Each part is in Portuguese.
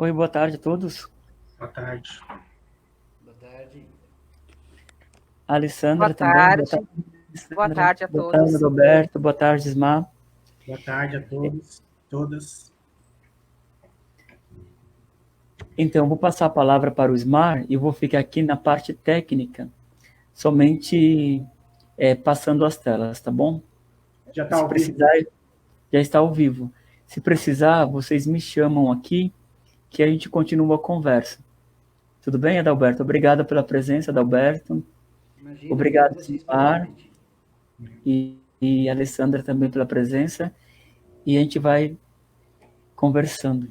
Oi, boa tarde a todos. Boa tarde. Boa tarde. Alessandra Boa também, boa tarde. tarde, Boa Alessandra. tarde a Boa tarde, todos. Roberto. Boa tarde, Ismar. Boa tarde a todos, todas. Então, vou passar a palavra para o Ismar e vou ficar aqui na parte técnica, somente passando as telas, tá bom? Já está Se ao vivo? precisar, já está ao vivo. Se precisar, vocês me chamam aqui, que a gente continua a conversa. Tudo bem, Adalberto? Obrigado pela presença, Adalberto. Imagina, Obrigado, vocês pelo Ismar. convite. E a Alessandra também pela presença. E a gente vai conversando.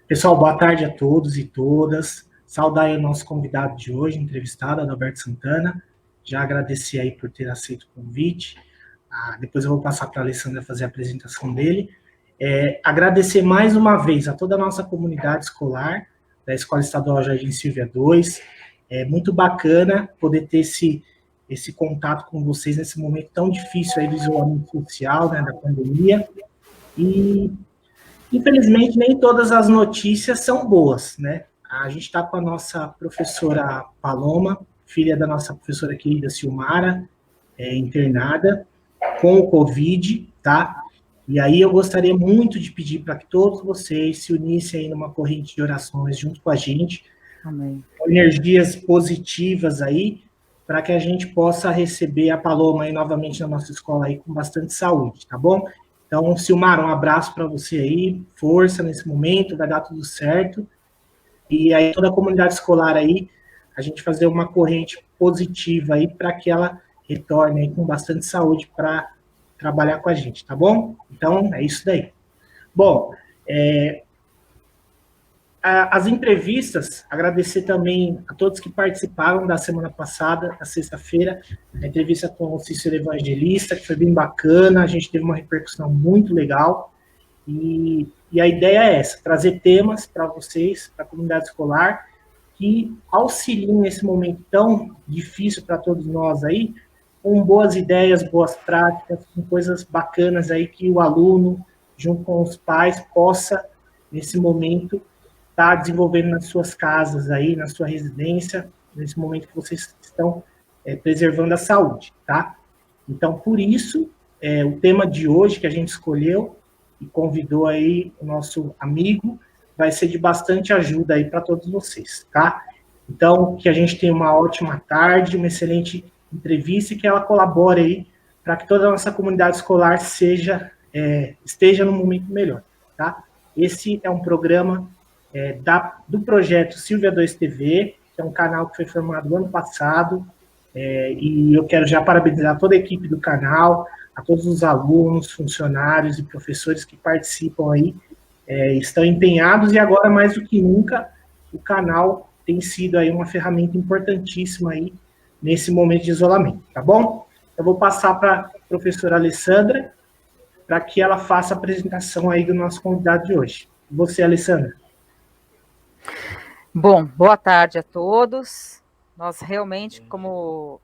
Pessoal, boa tarde a todos e todas. Saudar aí o nosso convidado de hoje, entrevistado, Adalberto Santana. Já agradecer aí por ter aceito o convite. Depois eu vou passar para a Alessandra fazer a apresentação dele. Agradecer mais uma vez a toda a nossa comunidade escolar da Escola Estadual Jardim Silvia 2. É muito bacana poder ter esse contato com vocês nesse momento tão difícil aí do isolamento social, né, da pandemia. E, infelizmente, nem todas as notícias são boas, né? A gente está com a nossa professora Paloma, filha da nossa professora querida Silmara, internada com o Covid, tá? E aí eu gostaria muito de pedir para que todos vocês se unissem aí numa corrente de orações junto com a gente, Amém. com energias positivas aí, para que a gente possa receber a Paloma aí novamente na nossa escola aí com bastante saúde, tá bom? Então, Silmar, um abraço para você aí, força nesse momento, vai dar tudo certo. E aí toda a comunidade escolar aí, a gente fazer uma corrente positiva aí para que ela retorne aí com bastante saúde para trabalhar com a gente, tá bom? Então, é isso daí. Bom, as entrevistas, agradecer também a todos que participaram da semana passada, na sexta-feira, a entrevista com o Cícero Evangelista, que foi bem bacana, a gente teve uma repercussão muito legal, e a ideia é essa, trazer temas para vocês, para a comunidade escolar, que auxiliem nesse momento tão difícil para todos nós aí, com boas ideias, boas práticas, com coisas bacanas aí que o aluno, junto com os pais, possa, nesse momento, estar desenvolvendo nas suas casas aí, na sua residência, nesse momento que vocês estão preservando a saúde, tá? Então, por isso, o tema de hoje que a gente escolheu e convidou aí o nosso amigo, vai ser de bastante ajuda aí para todos vocês, tá? Então, que a gente tenha uma ótima tarde, uma excelente entrevista e que ela colabore aí para que toda a nossa comunidade escolar esteja num momento melhor, tá? Esse é um programa do projeto Silvia 2 TV, que é um canal que foi formado no ano passado, e eu quero já parabenizar toda a equipe do canal, a todos os alunos, funcionários e professores que participam aí, estão empenhados e agora mais do que nunca o canal tem sido aí uma ferramenta importantíssima aí nesse momento de isolamento, tá bom? Eu vou passar para a professora Alessandra para que ela faça a apresentação aí do nosso convidado de hoje. Você, Alessandra. Bom, boa tarde a todos. Nós realmente, como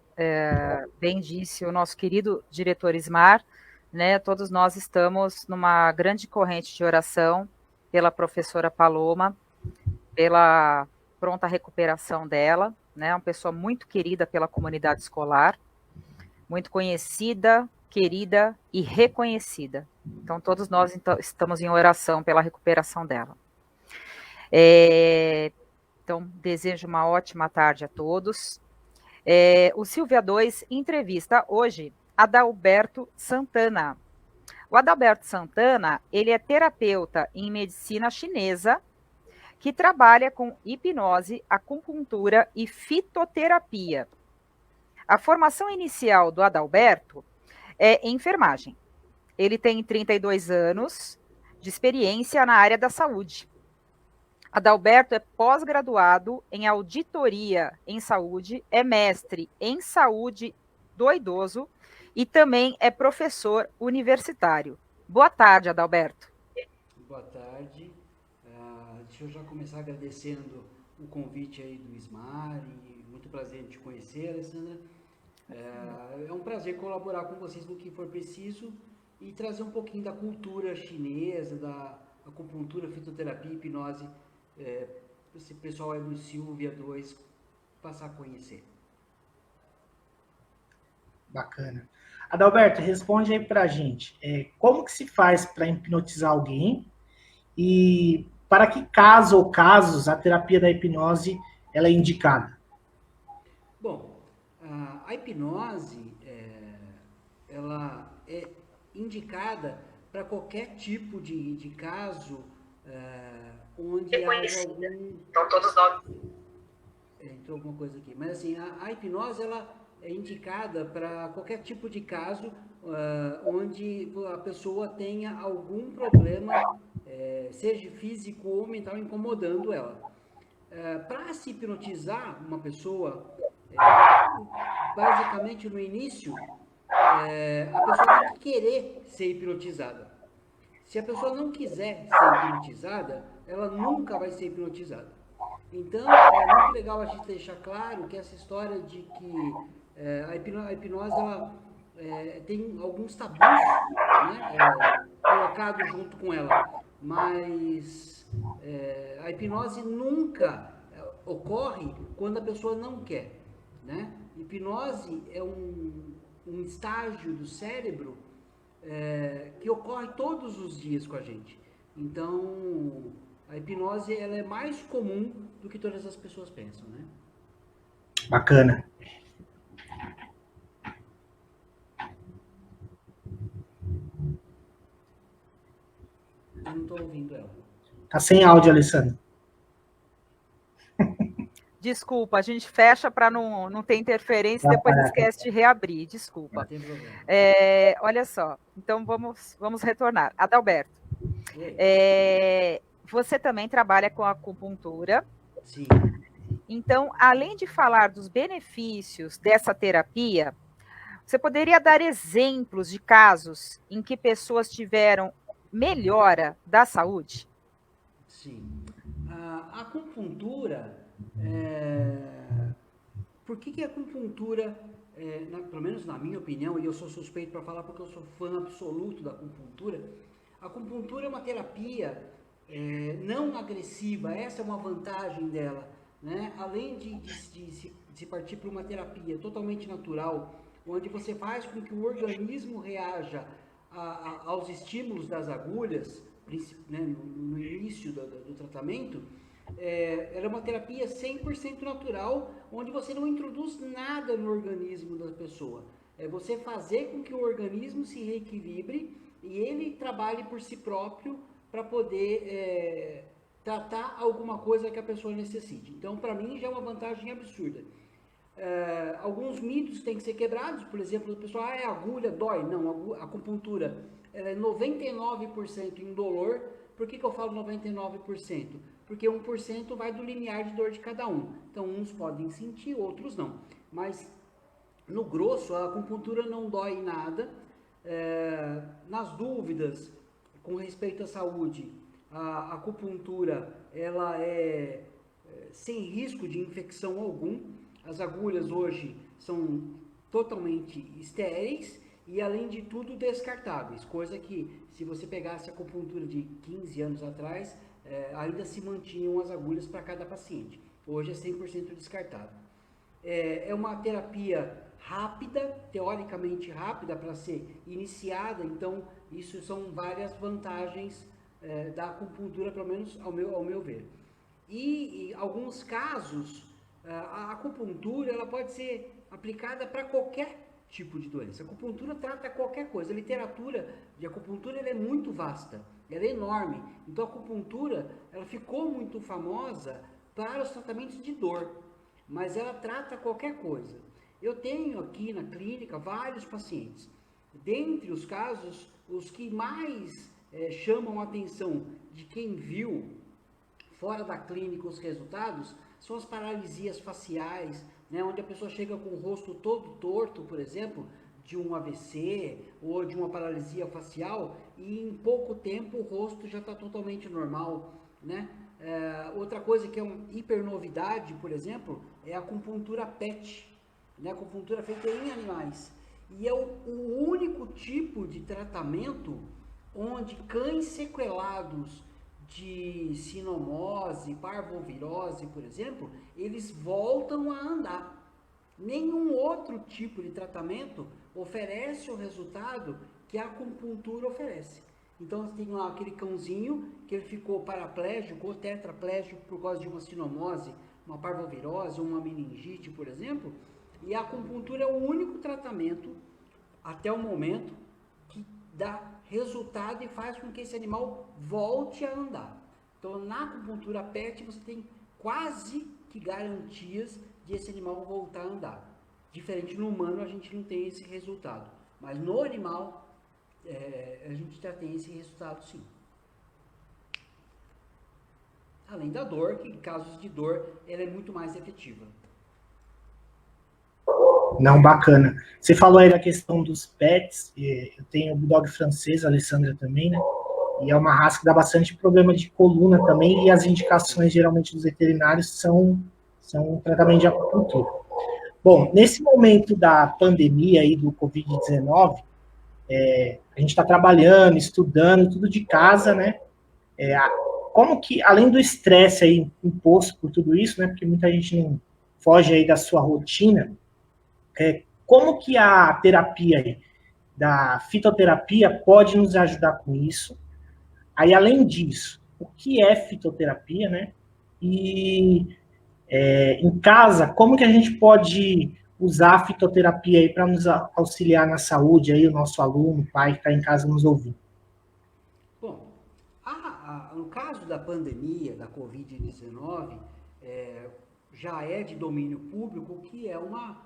bem disse o nosso querido diretor Ismar, né, todos nós estamos numa grande corrente de oração pela professora Paloma, pela pronta recuperação dela, né, uma pessoa muito querida pela comunidade escolar, muito conhecida, querida e reconhecida. Então, todos nós estamos em oração pela recuperação dela. Então, desejo uma ótima tarde a todos. O Silvia 2 entrevista hoje Adalberto Santana. O Adalberto Santana, ele é terapeuta em medicina chinesa, que trabalha com hipnose, acupuntura e fitoterapia. A formação inicial do Adalberto é enfermagem. Ele tem 32 anos de experiência na área da saúde. Adalberto é pós-graduado em auditoria em saúde, é mestre em saúde do idoso e também é professor universitário. Boa tarde, Adalberto. Boa tarde. Deixa eu já começar agradecendo o convite aí do Ismar e muito prazer em te conhecer, Alessandra. É um prazer colaborar com vocês no que for preciso e trazer um pouquinho da cultura chinesa, acupuntura, fitoterapia e hipnose, esse pessoal aí do Silvia 2 passar a conhecer. Bacana. Adalberto, responde aí pra gente. Como que se faz para hipnotizar alguém e para que caso ou casos a terapia da hipnose ela é indicada? Bom, a hipnose, ela é indicada para qualquer tipo de caso onde haja algum... Então, todos nós. Entrou alguma coisa aqui. Mas assim, a hipnose, ela é indicada para qualquer tipo de caso onde a pessoa tenha algum problema, seja físico ou mental, incomodando ela. Para se hipnotizar uma pessoa, basicamente no início, a pessoa tem que querer ser hipnotizada. Se a pessoa não quiser ser hipnotizada, ela nunca vai ser hipnotizada. Então, é muito legal a gente deixar claro que essa história de que a hipnose ela, tem alguns tabus, né, colocados junto com ela, mas a hipnose nunca ocorre quando a pessoa não quer, né? Hipnose é um estágio do cérebro que ocorre todos os dias com a gente. Então, a hipnose ela é mais comum do que todas as pessoas pensam, né? Bacana. Eu não estou ouvindo ela. Tá sem áudio, Alessandro. Desculpa, a gente fecha para não ter interferência e depois esquece de reabrir. Desculpa. Não tem problema. Olha só, então vamos retornar. Adalberto, você também trabalha com acupuntura. Sim. Então, além de falar dos benefícios dessa terapia, você poderia dar exemplos de casos em que pessoas tiveram melhora da saúde? Sim. A acupuntura, por que a acupuntura, pelo menos na minha opinião, e eu sou suspeito para falar porque eu sou fã absoluto da acupuntura, a acupuntura é uma terapia não agressiva, essa é uma vantagem dela, né? Além de se partir para uma terapia totalmente natural, onde você faz com que o organismo reaja aos estímulos das agulhas, né, no início do tratamento, ela é uma terapia 100% natural, onde você não introduz nada no organismo da pessoa. É você fazer com que o organismo se reequilibre e ele trabalhe por si próprio para poder tratar alguma coisa que a pessoa necessite. Então, para mim, já é uma vantagem absurda. Alguns mitos têm que ser quebrados, por exemplo, o pessoal, a agulha dói. Não, a acupuntura ela é 99% indolor. Por que eu falo 99%? Porque 1% vai do limiar de dor de cada um. Então, uns podem sentir, outros não. Mas, no grosso, a acupuntura não dói em nada. Nas dúvidas com respeito à saúde, a acupuntura ela é sem risco de infecção algum. As agulhas hoje são totalmente estéreis e, além de tudo, descartáveis, coisa que, se você pegasse a acupuntura de 15 anos atrás, ainda se mantinham as agulhas para cada paciente. Hoje é 100% descartável. É uma terapia rápida, teoricamente rápida para ser iniciada, então isso são várias vantagens da acupuntura, pelo menos ao meu ver. E em alguns casos, a acupuntura ela pode ser aplicada para qualquer tipo de doença. A acupuntura trata qualquer coisa. A literatura de acupuntura ela é muito vasta, ela é enorme. Então a acupuntura ela ficou muito famosa para os tratamentos de dor, mas ela trata qualquer coisa. Eu tenho aqui na clínica vários pacientes. Dentre os casos, os que mais chamam a atenção de quem viu fora da clínica os resultados são as paralisias faciais, né, onde a pessoa chega com o rosto todo torto, por exemplo, de um AVC ou de uma paralisia facial, e em pouco tempo o rosto já está totalmente normal, né? Outra coisa que é uma hipernovidade, por exemplo, é a acupuntura PET, né? A acupuntura feita em animais. E é o único tipo de tratamento onde cães sequelados de sinomose, parvovirose, por exemplo, eles voltam a andar. Nenhum outro tipo de tratamento oferece o resultado que a acupuntura oferece. Então, você tem lá aquele cãozinho que ele ficou paraplégico ou tetraplégico por causa de uma sinomose, uma parvovirose, uma meningite, por exemplo, e a acupuntura é o único tratamento, até o momento, que dá resultado e faz com que esse animal volte a andar. Então, na acupuntura PET, você tem quase que garantias de esse animal voltar a andar. Diferente no humano, a gente não tem esse resultado. Mas no animal, a gente já tem esse resultado, sim. Além da dor, que em casos de dor, ela é muito mais efetiva. Não, bacana. Você falou aí da questão dos pets, eu tenho o Bulldog francês, a Alessandra também, né? E é uma raça que dá bastante problema de coluna também, e as indicações geralmente dos veterinários são tratamento de acupuntura. Bom, nesse momento da pandemia aí do Covid-19, a gente está trabalhando, estudando, tudo de casa, né? Como que, além do estresse aí imposto por tudo isso, né? Porque muita gente não foge aí da sua rotina, como que a terapia aí, da fitoterapia pode nos ajudar com isso? Aí, além disso, o que é fitoterapia, né? E em casa, como que a gente pode usar a fitoterapia aí para nos auxiliar na saúde, aí o nosso aluno, o pai que está em casa nos ouvindo? Bom, no caso da pandemia, da Covid-19, já é de domínio público que é uma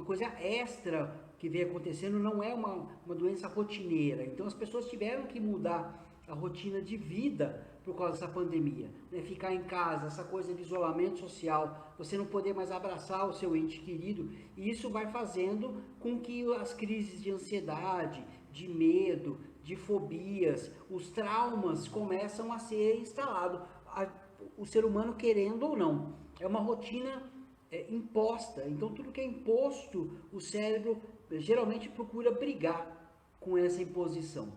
coisa extra que vem acontecendo, não é uma doença rotineira. Então as pessoas tiveram que mudar a rotina de vida por causa dessa pandemia, né? Ficar em casa, essa coisa de isolamento social, você não poder mais abraçar o seu ente querido, e isso vai fazendo com que as crises de ansiedade, de medo, de fobias, os traumas começam a ser instalados, o ser humano querendo ou não. É uma rotina imposta, então tudo que é imposto, o cérebro geralmente procura brigar com essa imposição.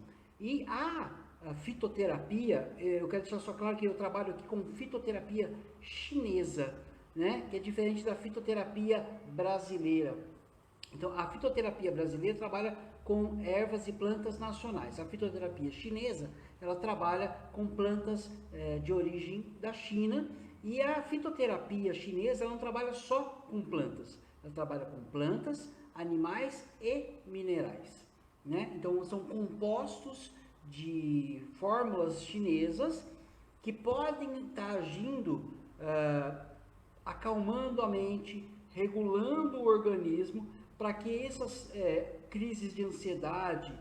E a fitoterapia, eu quero deixar só claro que eu trabalho aqui com fitoterapia chinesa, né? Que é diferente da fitoterapia brasileira. Então, a fitoterapia brasileira trabalha com ervas e plantas nacionais. A fitoterapia chinesa, ela trabalha com plantas de origem da China. E a fitoterapia chinesa, ela não trabalha só com plantas. Ela trabalha com plantas, animais e minerais, né? Então, são compostos de fórmulas chinesas que podem estar agindo, acalmando a mente, regulando o organismo, para que essas crises de ansiedade,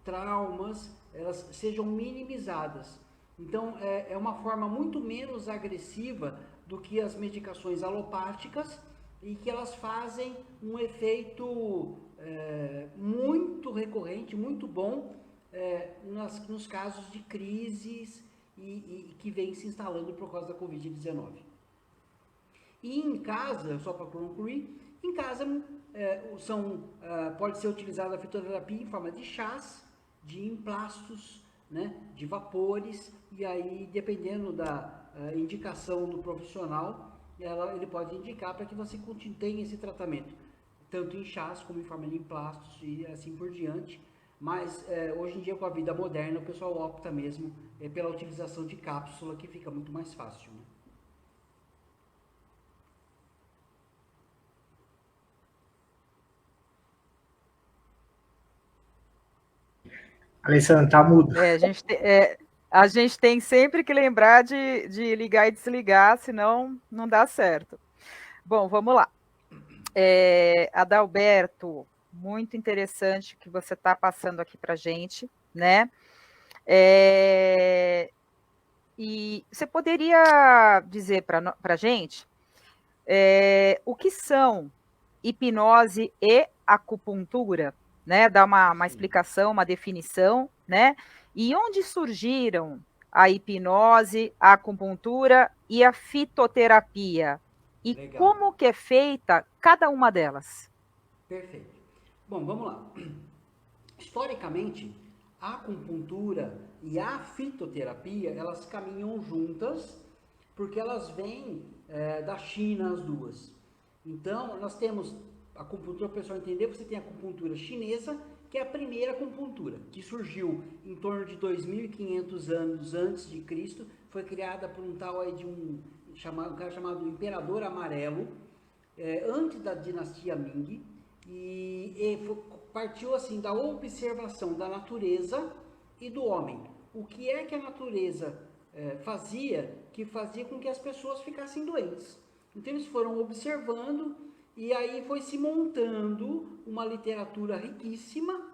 traumas, elas sejam minimizadas. Então, é uma forma muito menos agressiva do que as medicações alopáticas e que elas fazem um efeito muito recorrente, muito bom nos casos de crises e que vem se instalando por causa da Covid-19. E em casa, só para concluir, em casa pode ser utilizada a fitoterapia em forma de chás, de emplastos, né, de vapores, e aí, dependendo da indicação do profissional, ele pode indicar para que você tenha esse tratamento, tanto em chás como em forma de emplastos e assim por diante. Mas hoje em dia, com a vida moderna, o pessoal opta mesmo pela utilização de cápsula, que fica muito mais fácil, né? Alessandra, tá mudo. A gente tem sempre que lembrar de ligar e desligar, senão não dá certo. Bom, vamos lá. Adalberto, muito interessante o que você está passando aqui para a gente, né? E você poderia dizer para a gente o que são hipnose e acupuntura, né? Dar uma explicação, uma definição, né? E onde surgiram a hipnose, a acupuntura e a fitoterapia? E Legal. Como que é feita cada uma delas? Perfeito. Bom, vamos lá. Historicamente, A acupuntura e a fitoterapia, elas caminham juntas, porque elas vêm da China, as duas. Então, nós temos a acupuntura, para o pessoal entender, você tem a acupuntura chinesa, que é a primeira acupuntura, que surgiu em torno de 2.500 anos antes de Cristo, foi criada por um tal aí de um cara chamado Imperador Amarelo, antes da dinastia Ming, e partiu assim da observação da natureza e do homem. O que é que a natureza fazia que fazia com que as pessoas ficassem doentes? Então eles foram observando e aí foi se montando uma literatura riquíssima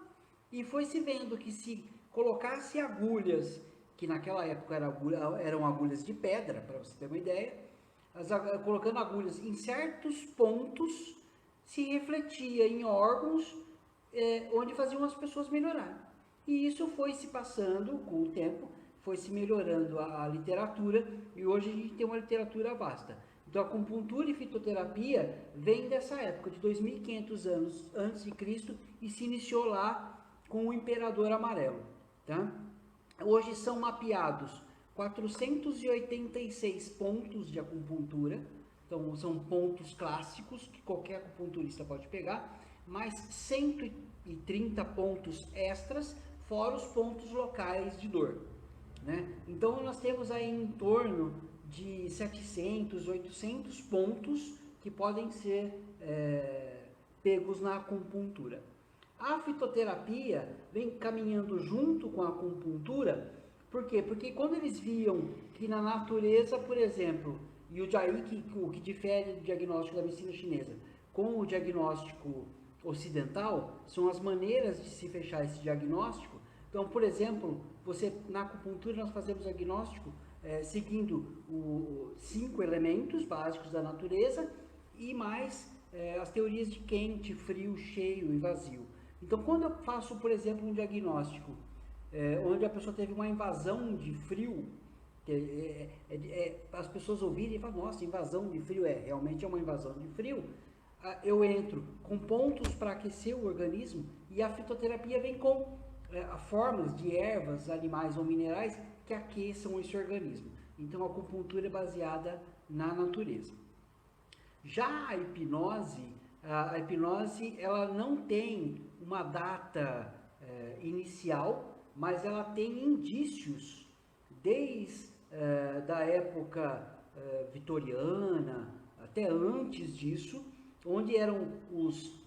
e foi se vendo que se colocasse agulhas, que naquela época eram agulhas de pedra, para você ter uma ideia, colocando agulhas em certos pontos, se refletia em órgãos onde faziam as pessoas melhorarem. E isso foi se passando com o tempo, foi se melhorando a literatura, e hoje a gente tem uma literatura vasta. Então, a acupuntura e fitoterapia vem dessa época, de 2.500 anos antes de Cristo, e se iniciou lá com o Imperador Amarelo. Tá? Hoje são mapeados 486 pontos de acupuntura, então são pontos clássicos que qualquer acupunturista pode pegar, mais 130 pontos extras, fora os pontos locais de dor. Né? Então nós temos aí em torno de 700, 800 pontos que podem ser pegos na acupuntura. A fitoterapia vem caminhando junto com a acupuntura. Por quê? Porque quando eles viam que na natureza, por exemplo, e o que difere do diagnóstico da medicina chinesa com o diagnóstico ocidental, são as maneiras de se fechar esse diagnóstico. Então, por exemplo, na acupuntura nós fazemos diagnóstico seguindo os 5 elementos básicos da natureza e mais as teorias de quente, frio, cheio e vazio. Então, quando eu faço, por exemplo, um diagnóstico onde a pessoa teve uma invasão de frio, as pessoas ouvirem e falam, nossa, invasão de frio, realmente é uma invasão de frio, eu entro com pontos para aquecer o organismo e a fitoterapia vem com fórmulas de ervas, animais ou minerais que aqueçam esse organismo. Então a acupuntura é baseada na natureza. Já a hipnose ela não tem uma data inicial, mas ela tem indícios desde da época vitoriana até antes disso, onde eram os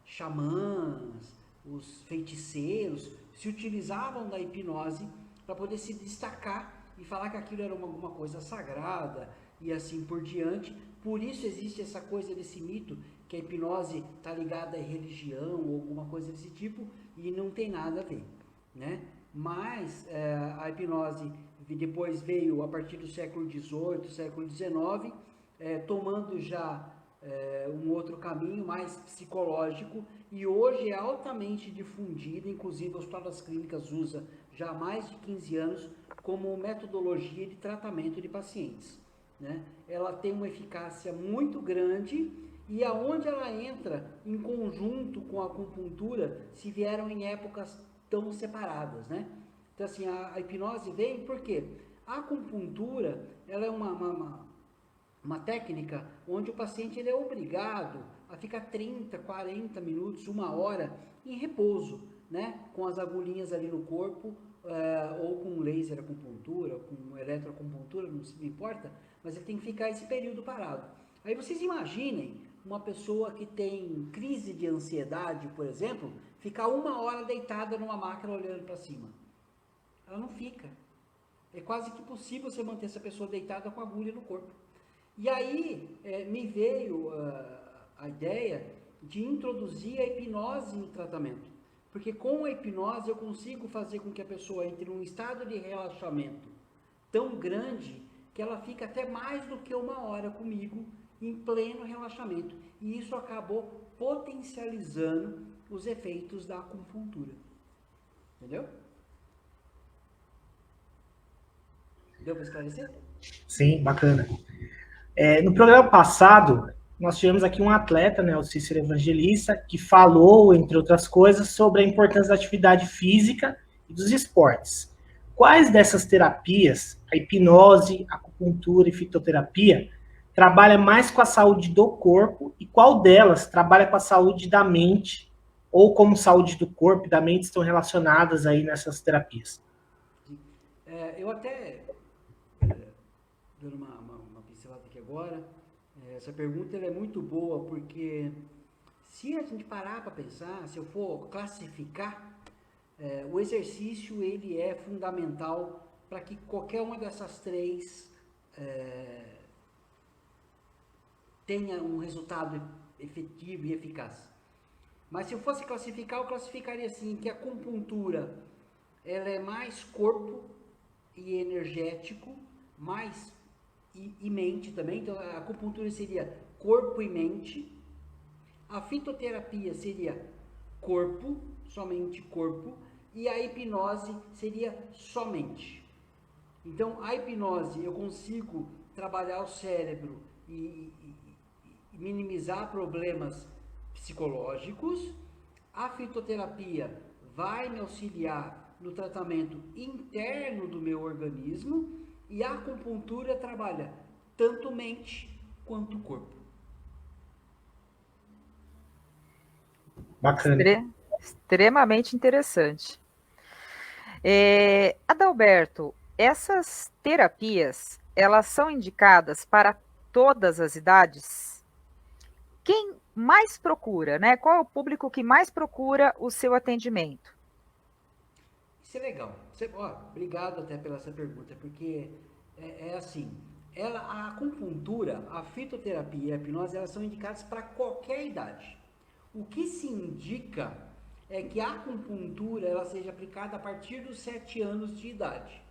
xamãs, os feiticeiros se utilizavam da hipnose para poder se destacar e falar que aquilo era alguma coisa sagrada e assim por diante. Por isso existe essa coisa desse mito que a hipnose está ligada à religião ou alguma coisa desse tipo, e não tem nada a ver, né? Mas a hipnose depois veio a partir do século XVIII, século XIX, tomando já um outro caminho mais psicológico, e hoje é altamente difundida, inclusive o Hospital das Clínicas usa já há mais de 15 anos como metodologia de tratamento de pacientes. Né? Ela tem uma eficácia muito grande, e aonde ela entra em conjunto com a acupuntura, se vieram em épocas tão separadas. Né? Então assim, a hipnose vem porque a acupuntura ela é uma técnica onde o paciente ele é obrigado a ficar 30, 40 minutos, 1 hora em repouso, né? Com as agulhinhas ali no corpo, ou com laser acupuntura, ou com eletroacupuntura, não se importa, mas ele tem que ficar esse período parado. Aí vocês imaginem uma pessoa que tem crise de ansiedade, por exemplo, ficar 1 hora deitada numa máquina olhando para cima. Ela não fica. É quase que impossível você manter essa pessoa deitada com a agulha no corpo. E aí me veio a ideia de introduzir a hipnose no tratamento, porque com a hipnose eu consigo fazer com que a pessoa entre num estado de relaxamento tão grande que ela fica até mais do que 1 hora comigo em pleno relaxamento, e isso acabou potencializando os efeitos da acupuntura. Entendeu? Deu para esclarecer? Sim, bacana. No programa passado, nós tivemos aqui um atleta, né, o Cícero Evangelista, que falou, entre outras coisas, sobre a importância da atividade física e dos esportes. Quais dessas terapias, a hipnose, a acupuntura e fitoterapia, trabalha mais com a saúde do corpo e qual delas trabalha com a saúde da mente ou como saúde do corpo e da mente estão relacionadas aí nessas terapias? Eu até, dando uma pincelada aqui agora, essa pergunta ela é muito boa, porque se a gente parar para pensar, se eu for classificar, o exercício ele é fundamental para que qualquer uma dessas três tenha um resultado efetivo e eficaz. Mas se eu fosse classificar, eu classificaria assim, que a acupuntura ela é mais corpo e energético, mais e mente também. Então a acupuntura seria corpo e mente. A fitoterapia seria corpo, somente corpo, e a hipnose seria somente. Então a hipnose eu consigo trabalhar o cérebro e minimizar problemas psicológicos. A fitoterapia vai me auxiliar no tratamento interno do meu organismo e a acupuntura trabalha tanto mente quanto corpo. Bacana. Extremamente interessante. Adalberto, essas terapias, elas são indicadas para todas as idades? Quem mais procura, né? Qual é o público que mais procura o seu atendimento? Isso é legal. Obrigado até pela essa pergunta, porque é assim, a acupuntura, a fitoterapia e a hipnose, elas são indicadas para qualquer idade. O que se indica é que a acupuntura ela seja aplicada a partir dos 7 anos de idade,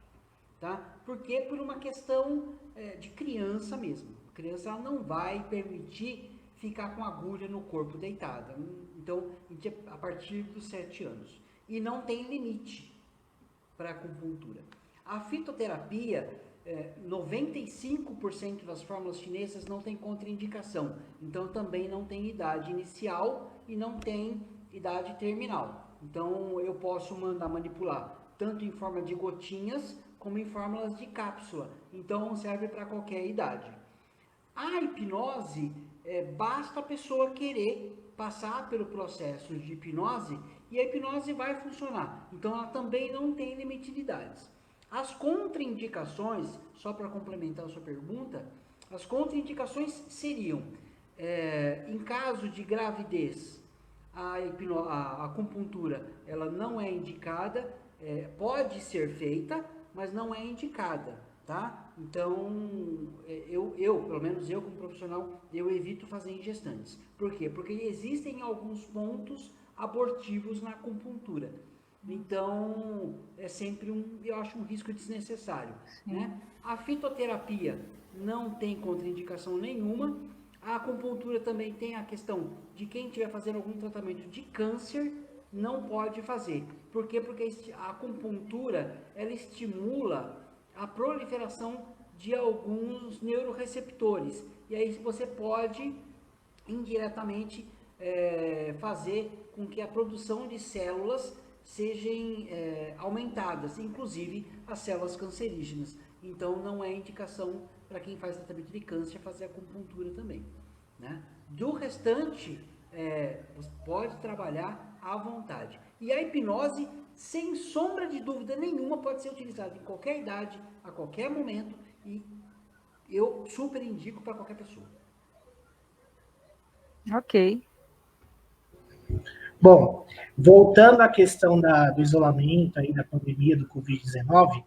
tá? Porque por uma questão de criança mesmo. A criança ela não vai permitir ficar com agulha no corpo deitada. Então, a partir dos 7 anos. E não tem limite para a acupuntura. A fitoterapia, 95% das fórmulas chinesas não tem contraindicação. Então, também não tem idade inicial e não tem idade terminal. Então, eu posso mandar manipular tanto em forma de gotinhas como em fórmulas de cápsula. Então, serve para qualquer idade. A hipnose, basta a pessoa querer passar pelo processo de hipnose e a hipnose vai funcionar. Então, ela também não tem limite de idades. As contraindicações, só para complementar a sua pergunta, as contraindicações seriam, em caso de gravidez, a acupuntura ela não é indicada, pode ser feita, mas não é indicada, tá? Então, pelo menos eu como profissional, eu evito fazer em gestantes. Por quê? Porque existem alguns pontos abortivos na acupuntura. Então, é sempre eu acho um risco desnecessário, né? A fitoterapia não tem contraindicação nenhuma. A acupuntura também tem a questão de quem estiver fazendo algum tratamento de câncer não pode fazer. Por quê? Porque a acupuntura ela estimula a proliferação de alguns neuroreceptores. E aí você pode indiretamente fazer com que a produção de células sejam aumentadas, inclusive as células cancerígenas. Então não é indicação para quem faz tratamento de câncer fazer acupuntura também, né? Do restante, você pode trabalhar à vontade. E a hipnose, sem sombra de dúvida nenhuma, pode ser utilizada em qualquer idade, a qualquer momento, e eu super indico para qualquer pessoa. Ok. Bom, voltando à questão do isolamento, aí, da pandemia do Covid-19,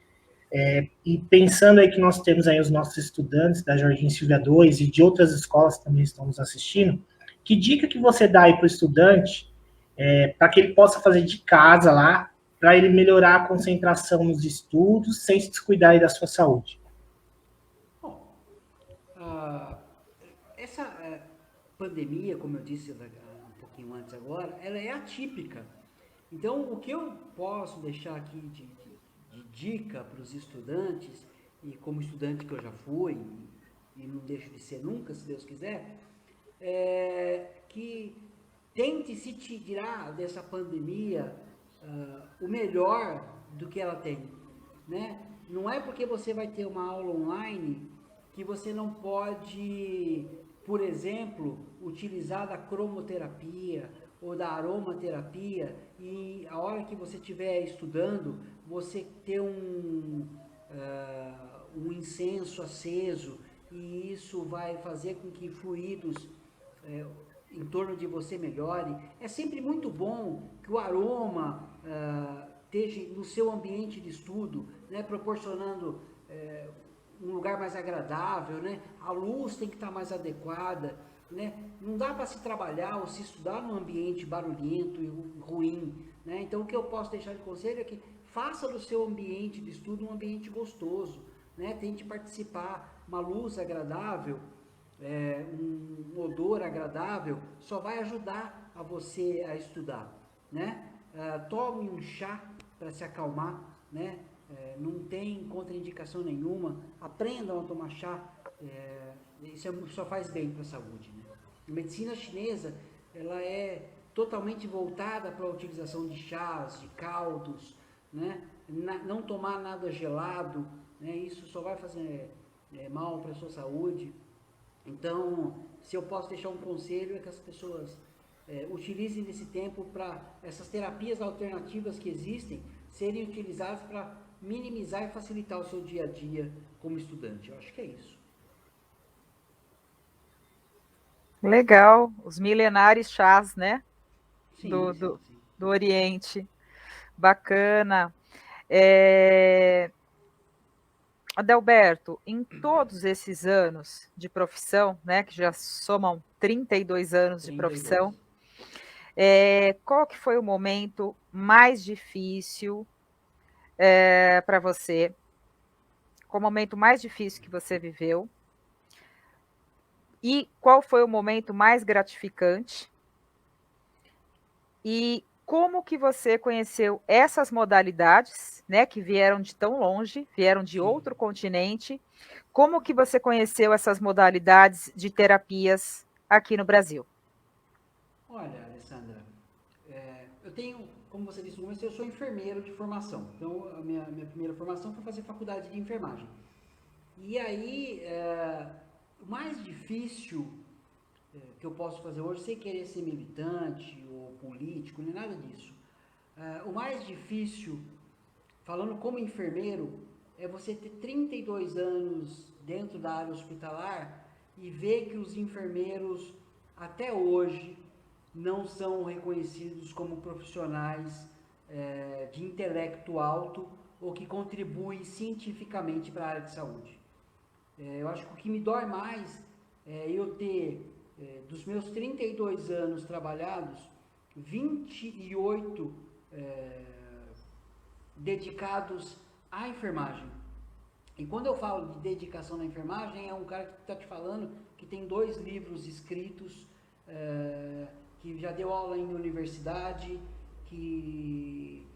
e pensando aí que nós temos aí os nossos estudantes da Jardim Silvia 2 e de outras escolas que também estão nos assistindo, que dica que você dá aí para o estudante para que ele possa fazer de casa lá, para ele melhorar a concentração nos estudos, sem se descuidar aí da sua saúde? Bom, essa pandemia, como eu disse um pouquinho antes agora, ela é atípica. Então, o que eu posso deixar aqui de dica para os estudantes, e como estudante que eu já fui, e não deixo de ser nunca, se Deus quiser, que tente se tirar dessa pandemia o melhor do que ela tem, né? Não é porque você vai ter uma aula online que você não pode, por exemplo, utilizar da cromoterapia ou da aromaterapia e a hora que você estiver estudando, você ter um incenso aceso e isso vai fazer com que fluidos em torno de você melhore. É sempre muito bom que o aroma esteja no seu ambiente de estudo, né, proporcionando um lugar mais agradável, né? A luz tem que estar mais adequada, né? Não dá para se trabalhar ou se estudar num ambiente barulhento e ruim, né? Então o que eu posso deixar de conselho é que faça do seu ambiente de estudo um ambiente gostoso, né? Tente participar, uma luz agradável, um odor agradável, só vai ajudar a você a estudar, né? Tome um chá para se acalmar, né? Não tem contraindicação nenhuma, aprendam a tomar chá, isso só faz bem para a saúde, né? A medicina chinesa, ela é totalmente voltada para a utilização de chás, de caldos, né? Não tomar nada gelado, né? Isso só vai fazer mal para a sua saúde. Então, se eu posso deixar um conselho é que as pessoas utilizem esse tempo para essas terapias alternativas que existem serem utilizadas para minimizar e facilitar o seu dia a dia como estudante. Eu acho que é isso. Legal, os milenares chás, né? Sim, Do sim. Oriente. Bacana. Adalberto, em todos esses anos de profissão, né, que já somam 32 anos de 32. profissão, qual que foi o momento mais difícil para você? Qual o momento mais difícil que você viveu? E qual foi o momento mais gratificante? E como que você conheceu essas modalidades, né, que vieram de tão longe, vieram de outro continente? Como que você conheceu essas modalidades de terapias aqui no Brasil? Olha, Alessandra, eu tenho, como você disse no começo, eu sou enfermeiro de formação. Então, a minha primeira formação foi fazer faculdade de enfermagem. E aí, o mais difícil que eu posso fazer hoje, sem querer ser militante ou político, nem nada disso. O mais difícil, falando como enfermeiro, é você ter 32 anos dentro da área hospitalar e ver que os enfermeiros, até hoje, não são reconhecidos como profissionais de intelecto alto ou que contribuem cientificamente para a área de saúde. Eu acho que o que me dói mais é eu ter, dos meus 32 anos trabalhados, 28 dedicados à enfermagem. E quando eu falo de dedicação na enfermagem, é um cara que está te falando que tem 2 livros escritos, que já deu aula em universidade, que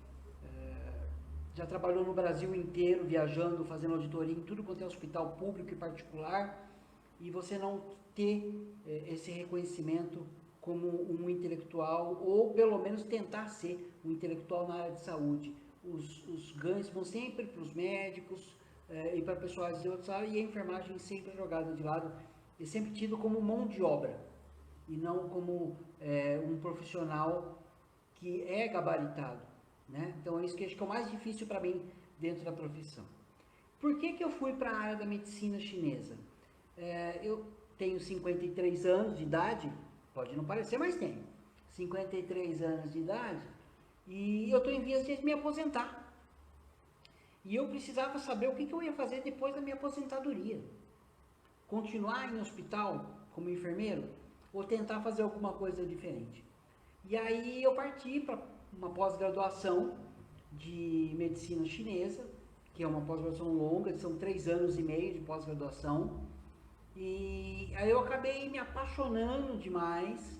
já trabalhou no Brasil inteiro, viajando, fazendo auditoria em tudo quanto é hospital público e particular, e você não ter esse reconhecimento como um intelectual, ou pelo menos tentar ser um intelectual na área de saúde. Os ganhos vão sempre para os médicos e para pessoas de outras áreas, e a enfermagem sempre é jogada de lado, e sempre tido como mão de obra, e não como um profissional que é gabaritado, né? Então é isso que acho que é o mais difícil para mim dentro da profissão. Por que eu fui para a área da medicina chinesa? Eu tenho 53 anos de idade, pode não parecer, mas tenho 53 anos de idade, e eu estou em vias de me aposentar. E eu precisava saber o que eu ia fazer depois da minha aposentadoria. Continuar em hospital como enfermeiro ou tentar fazer alguma coisa diferente. E aí eu parti para uma pós-graduação de medicina chinesa, que é uma pós-graduação longa, são 3 anos e meio de pós-graduação. E aí eu acabei me apaixonando demais,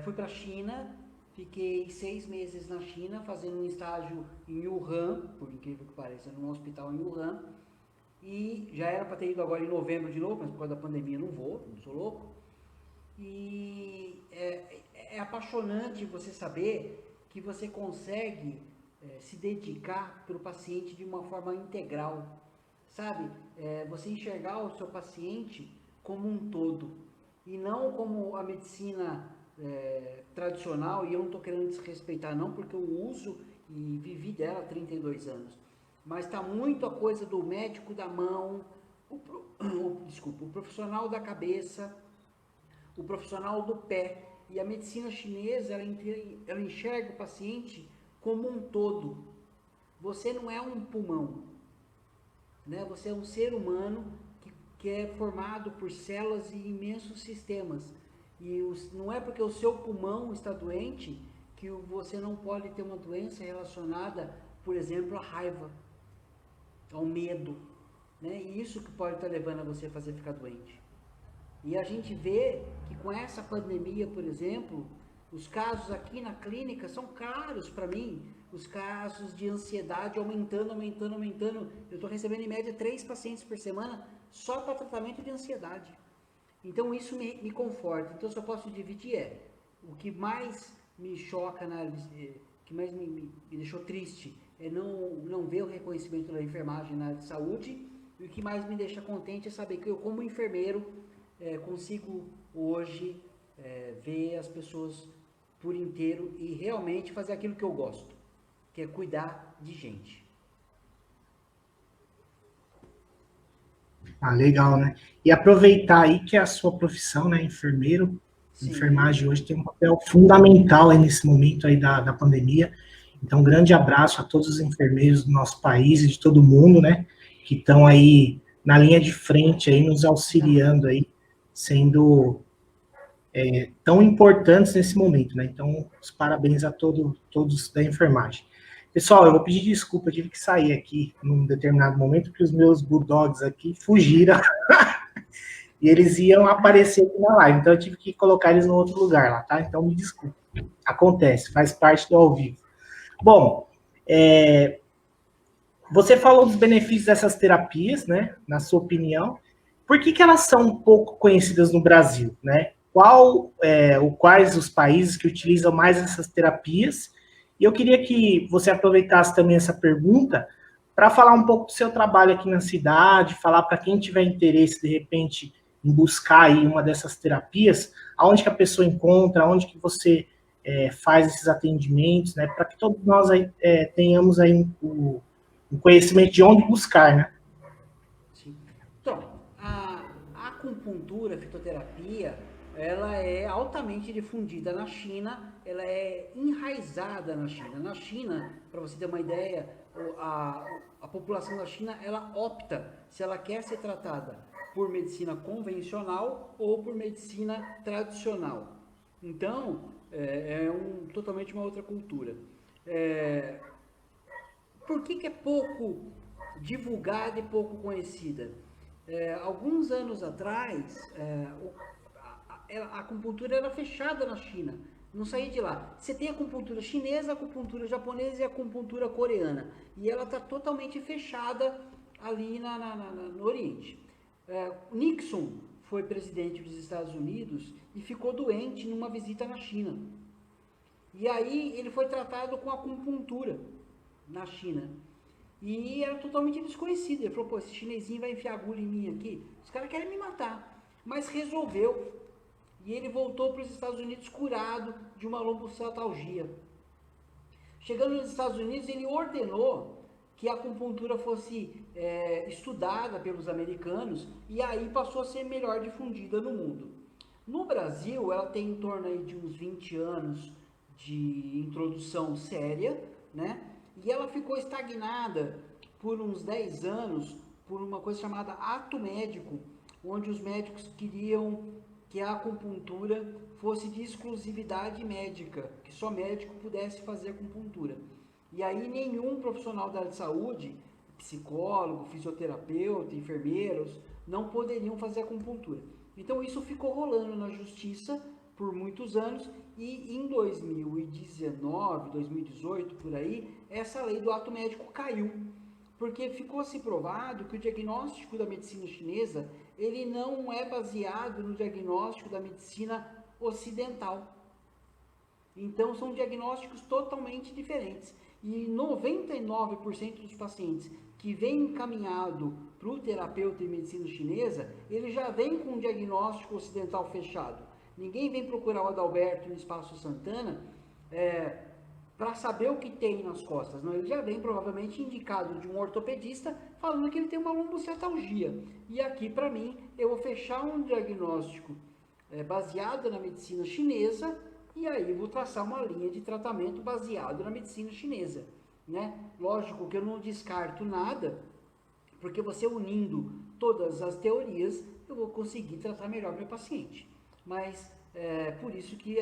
fui para a China, fiquei 6 meses na China fazendo um estágio em Wuhan, por incrível que pareça, num hospital em Wuhan, e já era para ter ido agora em novembro de novo, mas por causa da pandemia não vou, não sou louco. e é apaixonante você saber que você consegue se dedicar para o paciente de uma forma integral, sabe? Você enxergar o seu paciente como um todo, e não como a medicina tradicional, e eu não estou querendo desrespeitar não, porque eu uso e vivi dela há 32 anos, mas está muito a coisa do médico da mão, o profissional da cabeça, o profissional do pé, e a medicina chinesa, ela enxerga o paciente como um todo. Você não é um pulmão, né? Você é um ser humano que é formado por células e imensos sistemas. E não é porque o seu pulmão está doente que você não pode ter uma doença relacionada, por exemplo, à raiva, ao medo, né? E isso que pode estar levando a você a fazer ficar doente. E a gente vê que com essa pandemia, por exemplo, os casos aqui na clínica são caros para mim, os casos de ansiedade aumentando. Eu estou recebendo em média 3 pacientes por semana só para tratamento de ansiedade. Então isso me conforta. Então, se eu posso dividir, o que mais me choca, o que mais me deixou triste é não ver o reconhecimento da enfermagem na área de saúde, e o que mais me deixa contente é saber que eu, como enfermeiro, consigo hoje ver as pessoas por inteiro e realmente fazer aquilo que eu gosto, que é cuidar de gente. Legal, né? E aproveitar aí que é a sua profissão, né, enfermeiro, Sim. enfermagem hoje tem um papel fundamental aí nesse momento aí da pandemia. Então, um grande abraço a todos os enfermeiros do nosso país e de todo mundo, né, que estão aí na linha de frente aí, nos auxiliando aí, sendo tão importantes nesse momento, né? Então, os parabéns a todos da enfermagem. Pessoal, eu vou pedir desculpa, eu tive que sair aqui num determinado momento, porque os meus bulldogs aqui fugiram e eles iam aparecer aqui na live, então eu tive que colocar eles no outro lugar lá, tá? Então, me desculpe. Acontece, faz parte do ao vivo. Bom, você falou dos benefícios dessas terapias, né? Na sua opinião. Por que elas são pouco conhecidas no Brasil, né? Quais os países que utilizam mais essas terapias? E eu queria que você aproveitasse também essa pergunta para falar um pouco do seu trabalho aqui na cidade, falar para quem tiver interesse, de repente, em buscar aí uma dessas terapias, aonde que a pessoa encontra, aonde que você faz esses atendimentos, né? Para que todos nós aí, tenhamos aí um conhecimento de onde buscar, né? Sim. Então, a acupuntura, a fitoterapia, ela é altamente difundida na China, ela é enraizada na China. Na China, para você ter uma ideia, a população da China, ela opta se ela quer ser tratada por medicina convencional ou por medicina tradicional. Então, totalmente uma outra cultura. Por que é pouco divulgada e pouco conhecida? Alguns anos atrás, a acupuntura era fechada na China, não saía de lá. Você tem a acupuntura chinesa, a acupuntura japonesa e a acupuntura coreana, e ela está totalmente fechada ali no Oriente. Nixon foi presidente dos Estados Unidos e ficou doente numa visita na China. E aí ele foi tratado com acupuntura na China. E era totalmente desconhecido. Ele falou, esse chinesinho vai enfiar agulha em mim aqui. Os caras querem me matar. Mas resolveu. E ele voltou para os Estados Unidos curado de uma lombocetalgia. Chegando nos Estados Unidos, ele ordenou que a acupuntura fosse estudada pelos americanos. E aí passou a ser melhor difundida no mundo. No Brasil, ela tem em torno aí de uns 20 anos de introdução séria, né? E ela ficou estagnada por uns 10 anos por uma coisa chamada ato médico, onde os médicos queriam que a acupuntura fosse de exclusividade médica, que só médico pudesse fazer acupuntura. E aí nenhum profissional da área de saúde, psicólogo, fisioterapeuta, enfermeiros, não poderiam fazer acupuntura. Então isso ficou rolando na justiça por muitos anos, e em 2019, 2018, por aí, essa lei do ato médico caiu. porque ficou se provado que o diagnóstico da medicina chinesa, ele não é baseado no diagnóstico da medicina ocidental. Então, são diagnósticos totalmente diferentes. E 99% dos pacientes que vem encaminhado para o terapeuta em medicina chinesa, ele já vem com um diagnóstico ocidental fechado. Ninguém vem procurar o Adalberto no Espaço Santana para saber o que tem nas costas. Não, ele já vem provavelmente indicado de um ortopedista falando que ele tem uma lombocetalgia. E aqui, para mim, eu vou fechar um diagnóstico baseado na medicina chinesa, e aí vou traçar uma linha de tratamento baseado na medicina chinesa, né? Lógico que eu não descarto nada, porque você unindo todas as teorias, eu vou conseguir tratar melhor meu paciente. Mas por isso que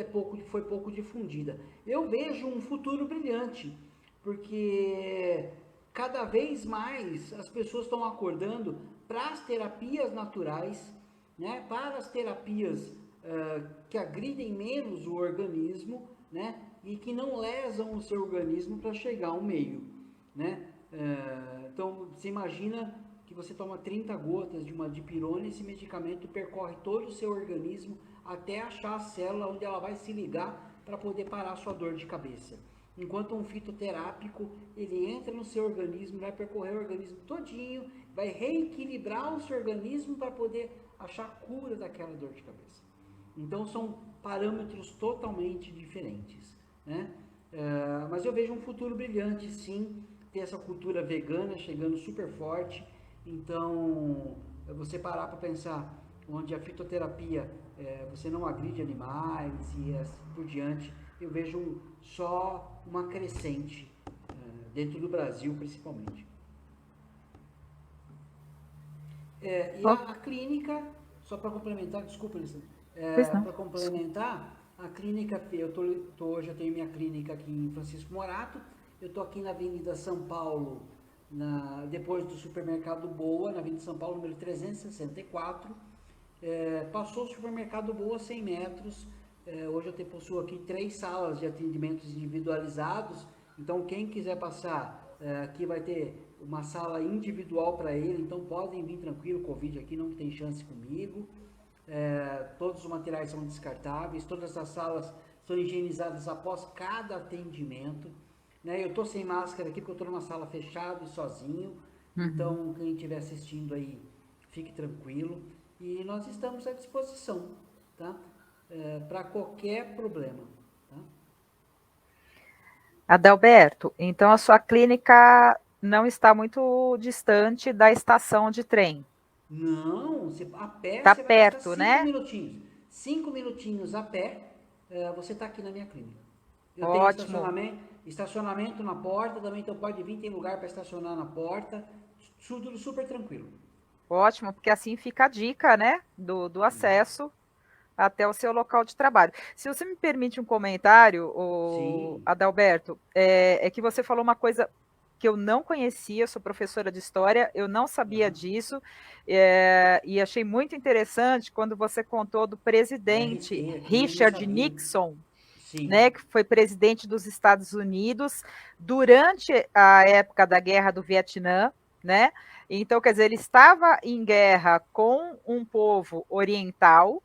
foi pouco difundida. Eu vejo um futuro brilhante, porque cada vez mais as pessoas estão acordando para as terapias naturais, né? Para as terapias que agridem menos o organismo, né? E que não lesam o seu organismo para chegar ao meio, né? Então, você imagina que você toma 30 gotas de uma dipirona e esse medicamento percorre todo o seu organismo até achar a célula onde ela vai se ligar para poder parar a sua dor de cabeça. Enquanto um fitoterápico, ele entra no seu organismo, vai percorrer o organismo todinho, vai reequilibrar o seu organismo para poder achar a cura daquela dor de cabeça. Então, são parâmetros totalmente diferentes, né? Mas eu vejo um futuro brilhante, sim, ter essa cultura vegana chegando super forte. Então, você parar para pensar, onde a fitoterapia, você não agride animais e assim por diante, eu vejo só uma crescente, dentro do Brasil principalmente. E a clínica, só para complementar, desculpa, Alessandra, para complementar, a clínica, hoje eu tenho minha clínica aqui em Francisco Morato, eu estou aqui na Avenida São Paulo, depois do supermercado Boa, na Avenida São Paulo, número 364, passou o supermercado Boa 100 metros, hoje eu possuo aqui 3 salas de atendimentos individualizados, então quem quiser passar, aqui vai ter uma sala individual para ele, então podem vir tranquilo, Covid aqui não tem chance comigo, todos os materiais são descartáveis, todas as salas são higienizadas após cada atendimento, né? Eu estou sem máscara aqui porque eu estou numa sala fechada e sozinho, então quem estiver assistindo aí, fique tranquilo, e nós estamos à disposição, tá? Para qualquer problema, tá? Adalberto, então a sua clínica não está muito distante da estação de trem? Não, a pé está você perto, vai né? 5 minutinhos. 5 minutinhos a pé, você está aqui na minha clínica. Eu Ótimo. tenho estacionamento na porta, também então pode vir, tem lugar para estacionar na porta, tudo super tranquilo. Ótimo, porque assim fica a dica, né, do acesso até o seu local de trabalho. Se você me permite um comentário, Adalberto, é que você falou uma coisa que eu não conhecia, sou professora de história, eu não sabia disso, e achei muito interessante quando você contou do presidente Richard Nixon, né, que foi presidente dos Estados Unidos durante a época da Guerra do Vietnã, né? Então, quer dizer, ele estava em guerra com um povo oriental,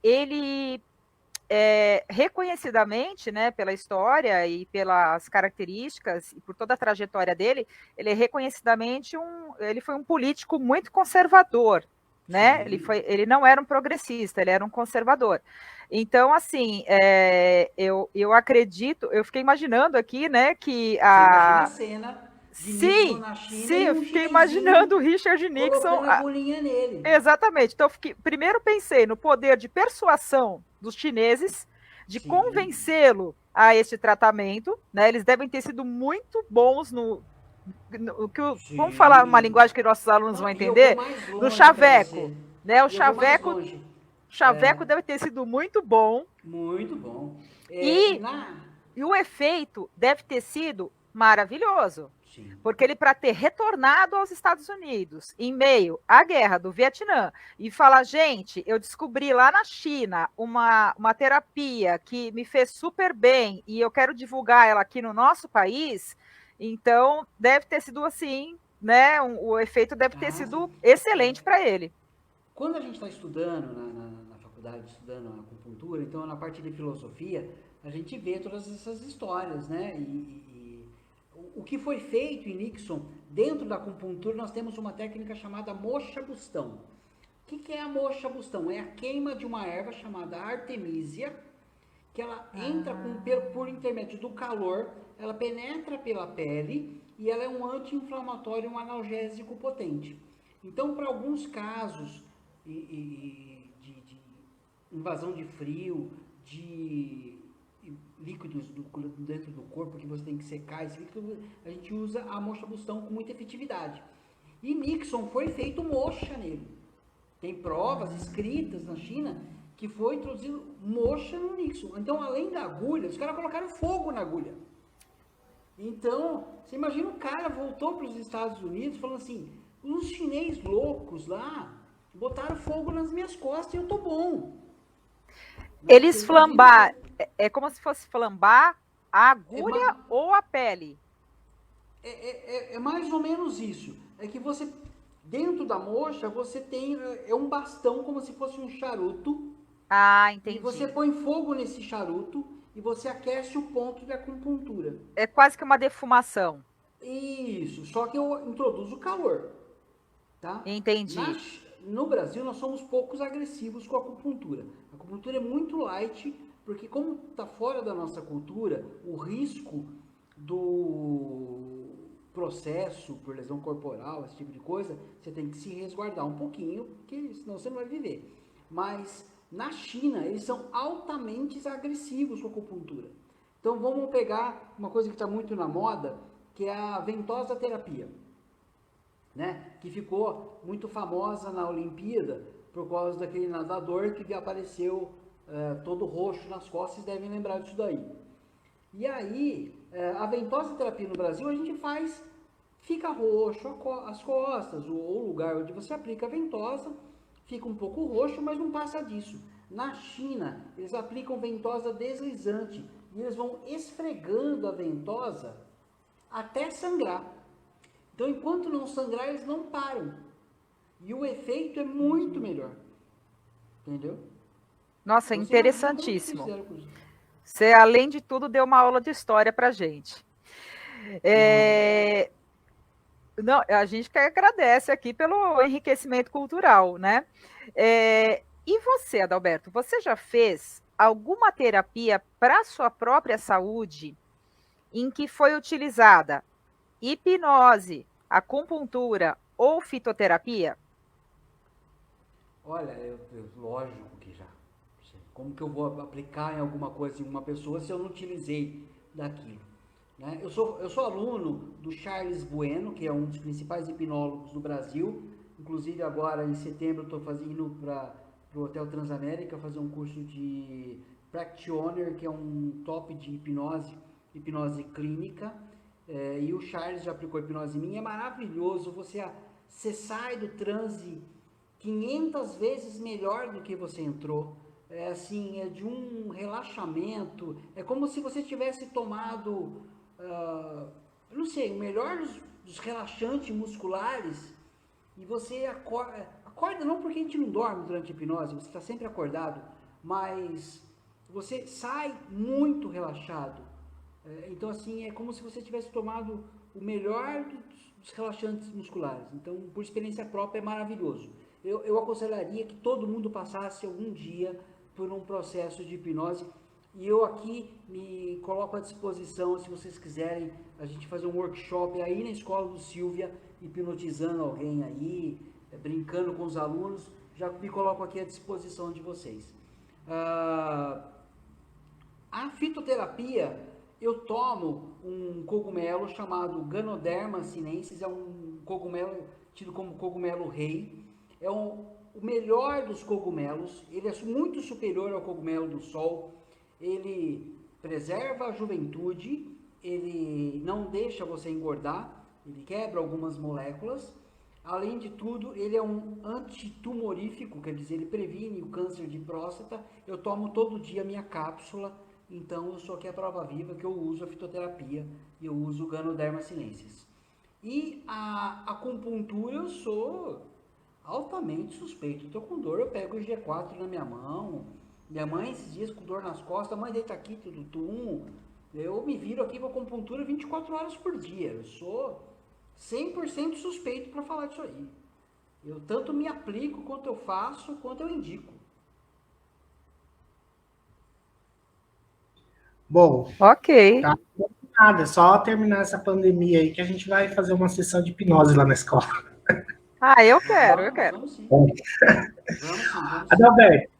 ele reconhecidamente, né, pela história e pelas características e por toda a trajetória dele, ele reconhecidamente ele foi um político muito conservador, né? Ele não era um progressista, ele era um conservador. Então, assim, eu acredito, eu fiquei imaginando aqui, né, que a cena de Nixon na China, sim, eu fiquei imaginando o Richard Nixon colocando a bolinha nele. Exatamente. Então, primeiro pensei no poder de persuasão dos chineses, de convencê-lo a esse tratamento, né? Eles devem ter sido muito bons vamos falar uma linguagem que nossos alunos vão entender, no chaveco, né? O chaveco deve ter sido muito bom. Muito bom. E o efeito deve ter sido maravilhoso. Porque ele, para ter retornado aos Estados Unidos em meio à guerra do Vietnã e falar, gente, eu descobri lá na China uma terapia que me fez super bem e eu quero divulgar ela aqui no nosso país, Então, deve ter sido assim, né? O efeito deve ter sido excelente para ele. Quando a gente está estudando na faculdade, estudando a acupuntura, então na parte de filosofia, a gente vê todas essas histórias, né? O que foi feito em Nixon, dentro da acupuntura, nós temos uma técnica chamada moxa-bustão. O que é a moxa-bustão? É a queima de uma erva chamada artemisia, que ela entra por intermédio do calor, ela penetra pela pele e ela é um anti-inflamatório, um analgésico potente. Então, para alguns casos de invasão de frio, de líquidos dentro do corpo que você tem que secar, esse líquido, a gente usa a moxa-bustão com muita efetividade. E Nixon foi feito moxa nele. Tem provas escritas na China que foi introduzido moxa no Nixon. Então, além da agulha, os caras colocaram fogo na agulha. Então, você imagina o cara voltou para os Estados Unidos falando assim, os chineses loucos lá botaram fogo nas minhas costas e eu tô bom. Eles flambar, é como se fosse flambar a agulha ou a pele? É mais ou menos isso. É que você, dentro da moxa, você tem um bastão como se fosse um charuto. Ah, entendi. E você põe fogo nesse charuto e você aquece o ponto de acupuntura. É quase que uma defumação. Isso, só que eu introduzo calor. Tá? Entendi. No Brasil, nós somos poucos agressivos com a acupuntura. A acupuntura é muito light, porque como está fora da nossa cultura, o risco do processo por lesão corporal, esse tipo de coisa, você tem que se resguardar um pouquinho, porque senão você não vai viver. Mas na China, eles são altamente agressivos com a acupuntura. Então vamos pegar uma coisa que está muito na moda, que é a ventosa terapia. Né? Que ficou muito famosa na Olimpíada por causa daquele nadador que apareceu todo roxo nas costas, devem lembrar disso daí. E aí, a ventosa terapia no Brasil, a gente faz, fica roxo as costas, ou o lugar onde você aplica a ventosa, fica um pouco roxo, mas não passa disso. Na China, eles aplicam ventosa deslizante, e eles vão esfregando a ventosa até sangrar. Então, enquanto não sangrar, eles não param. E o efeito é muito melhor. Entendeu? Nossa, então, interessantíssimo. Você, além de tudo, deu uma aula de história pra gente. Não, a gente que agradece aqui pelo enriquecimento cultural, né? E você, Adalberto, você já fez alguma terapia para sua própria saúde em que foi utilizada hipnose, acupuntura ou fitoterapia? Olha, lógico que já. Como que eu vou aplicar em alguma coisa em uma pessoa se eu não utilizei daquilo? Né? Eu sou aluno do Charles Bueno, que é um dos principais hipnólogos do Brasil. Inclusive agora em setembro eu estou indo para o Hotel Transamérica fazer um curso de Practitioner, que é um top de hipnose clínica. E o Charles já aplicou hipnose em mim, é maravilhoso, você sai do transe 500 vezes melhor do que você entrou, é de um relaxamento, é como se você tivesse tomado, não sei, o melhor dos relaxantes musculares, e você acorda não porque a gente não dorme durante a hipnose, você está sempre acordado, mas você sai muito relaxado. Então, é como se você tivesse tomado o melhor dos relaxantes musculares. Então, por experiência própria, é maravilhoso. Eu aconselharia que todo mundo passasse algum dia por um processo de hipnose. E eu aqui me coloco à disposição, se vocês quiserem, a gente fazer um workshop aí na escola do Silvia, hipnotizando alguém aí, brincando com os alunos. Já me coloco aqui à disposição de vocês. A fitoterapia... Eu tomo um cogumelo chamado Ganoderma sinensis, é um cogumelo tido como cogumelo rei. É o melhor dos cogumelos, ele é muito superior ao cogumelo do sol. Ele preserva a juventude, ele não deixa você engordar, ele quebra algumas moléculas. Além de tudo, ele é um antitumorífico, quer dizer, ele previne o câncer de próstata. Eu tomo todo dia a minha cápsula então eu sou aqui a prova viva que eu uso a fitoterapia e eu uso o Ganoderma sinensis. E a acupuntura eu sou altamente suspeito. Estou com dor, eu pego o G4 na minha mão. Minha mãe esses dias com dor nas costas, a mãe deita aqui, tudo. Eu me viro aqui para acupuntura 24 horas por dia. Eu sou 100% suspeito para falar disso aí. Eu tanto me aplico, quanto eu faço, quanto eu indico. Bom, Ok. tá nada, é só terminar essa pandemia aí que a gente vai fazer uma sessão de hipnose lá na escola. Ah, eu quero. Vamos sim. Bom. Vamos sim. Adalberto,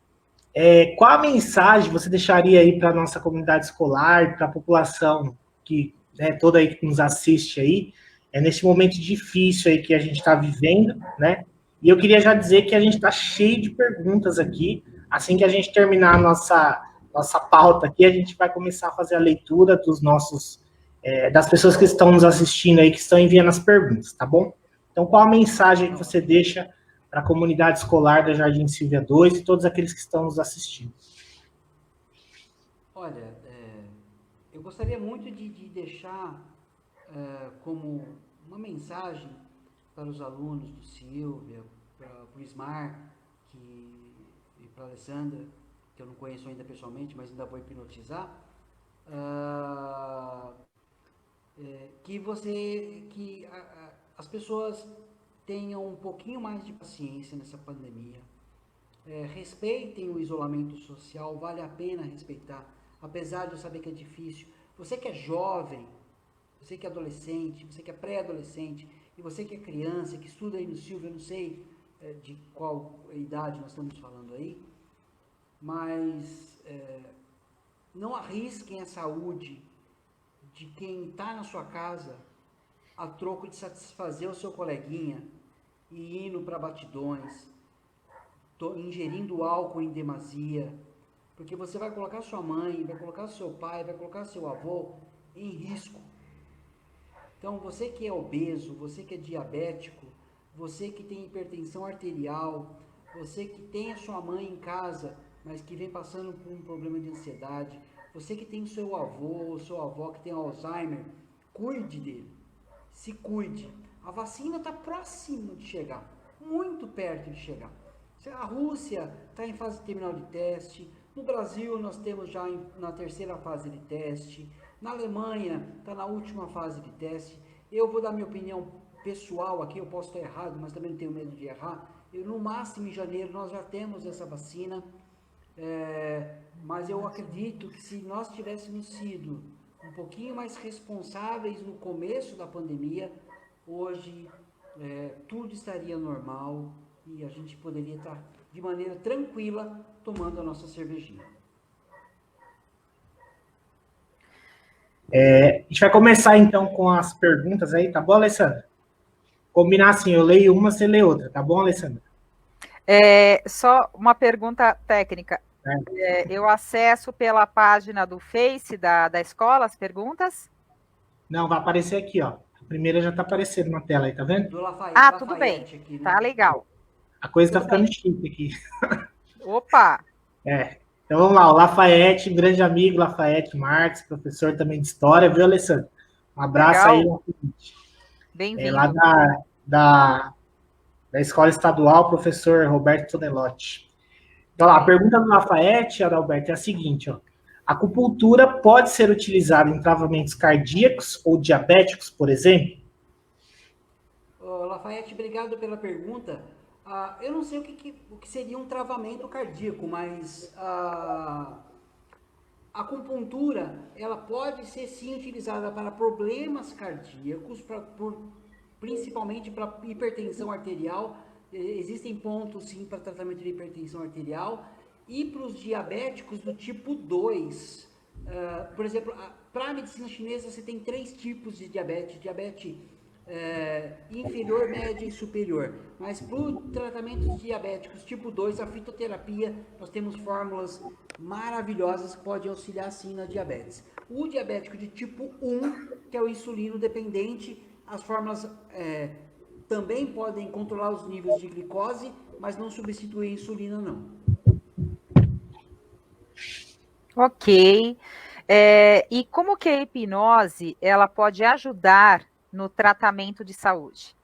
qual a mensagem você deixaria aí para a nossa comunidade escolar, para a população que, né, toda aí que nos assiste aí, nesse momento difícil aí que a gente está vivendo, né? E eu queria já dizer que a gente está cheio de perguntas aqui. Assim que a gente terminar a nossa pauta aqui, a gente vai começar a fazer a leitura dos nossos, das pessoas que estão nos assistindo aí, que estão enviando as perguntas, tá bom? Então, qual a mensagem que você deixa para a comunidade escolar da Jardim Silvia 2 e todos aqueles que estão nos assistindo? Olha, eu gostaria muito de deixar como uma mensagem para os alunos do Silvia, para o Ismar e para a Alessandra, que eu não conheço ainda pessoalmente, mas ainda vou hipnotizar, que as pessoas tenham um pouquinho mais de paciência nessa pandemia. Respeitem o isolamento social, vale a pena respeitar, apesar de eu saber que é difícil. Você que é jovem, você que é adolescente, você que é pré-adolescente, e você que é criança, que estuda aí no Silvia, eu não sei de qual idade nós estamos falando aí, mas não arrisquem a saúde de quem está na sua casa a troco de satisfazer o seu coleguinha e indo para batidões, ingerindo álcool em demasia, porque você vai colocar sua mãe, vai colocar seu pai, vai colocar seu avô em risco. Então, você que é obeso, você que é diabético, você que tem hipertensão arterial, você que tem a sua mãe em casa, mas que vem passando por um problema de ansiedade, você que tem o seu avô, ou sua avó que tem Alzheimer, cuide dele, se cuide. A vacina está próximo de chegar, muito perto de chegar. A Rússia está em fase terminal de teste, no Brasil nós temos já na terceira fase de teste, na Alemanha está na última fase de teste. Eu vou dar minha opinião pessoal aqui, eu posso estar errado, mas também não tenho medo de errar. No máximo em janeiro nós já temos essa vacina, mas eu acredito que se nós tivéssemos sido um pouquinho mais responsáveis no começo da pandemia, hoje tudo estaria normal e a gente poderia estar de maneira tranquila tomando a nossa cervejinha. A gente vai começar então com as perguntas aí, tá bom, Alessandra? Combinar assim, eu leio uma, você lê outra, tá bom, Alessandra? Só uma pergunta técnica. Eu acesso pela página do Face da escola as perguntas? Não, vai aparecer aqui, ó. A primeira já tá aparecendo na tela aí, tá vendo? Do Lafayette, Ah, tudo bem. Aqui, né? Tá legal. A coisa Tudo tá ficando bem. chique aqui. Opa! Então vamos lá, o Lafayette, um grande amigo, Lafayette Marques, professor também de História, viu, Alessandra? Um abraço Legal. aí. Bem-vindo. Lá da Escola Estadual, professor Roberto Tonelotti. Então, a pergunta do Lafayette, Adalberto, é a seguinte, ó. A acupuntura pode ser utilizada em travamentos cardíacos ou diabéticos, por exemplo? Lafayette, obrigado pela pergunta. Eu não sei o que seria um travamento cardíaco, mas a acupuntura, ela pode ser sim utilizada para problemas cardíacos, principalmente para hipertensão arterial. Existem pontos sim para tratamento de hipertensão arterial e para os diabéticos do tipo 2. Por exemplo, para a medicina chinesa você tem 3 tipos de diabetes: diabetes inferior, média e superior. Mas para o tratamento de diabéticos tipo 2, a fitoterapia, nós temos fórmulas maravilhosas que podem auxiliar sim na diabetes. O diabético de tipo 1, que é o insulino dependente, as fórmulas também podem controlar os níveis de glicose, mas não substituir a insulina, não. Ok. E como que a hipnose ela pode ajudar no tratamento de saúde?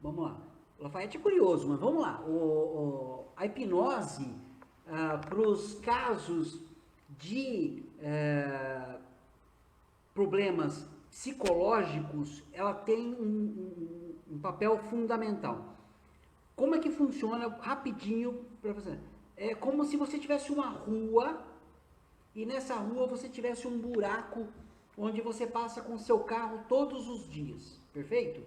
Vamos lá. O Lafayette é curioso, mas vamos lá. A hipnose, para os casos de problemas psicológicos, ela tem um papel fundamental. Como é que funciona? Rapidinho para você. É como se você tivesse uma rua e nessa rua você tivesse um buraco onde você passa com o seu carro todos os dias. Perfeito?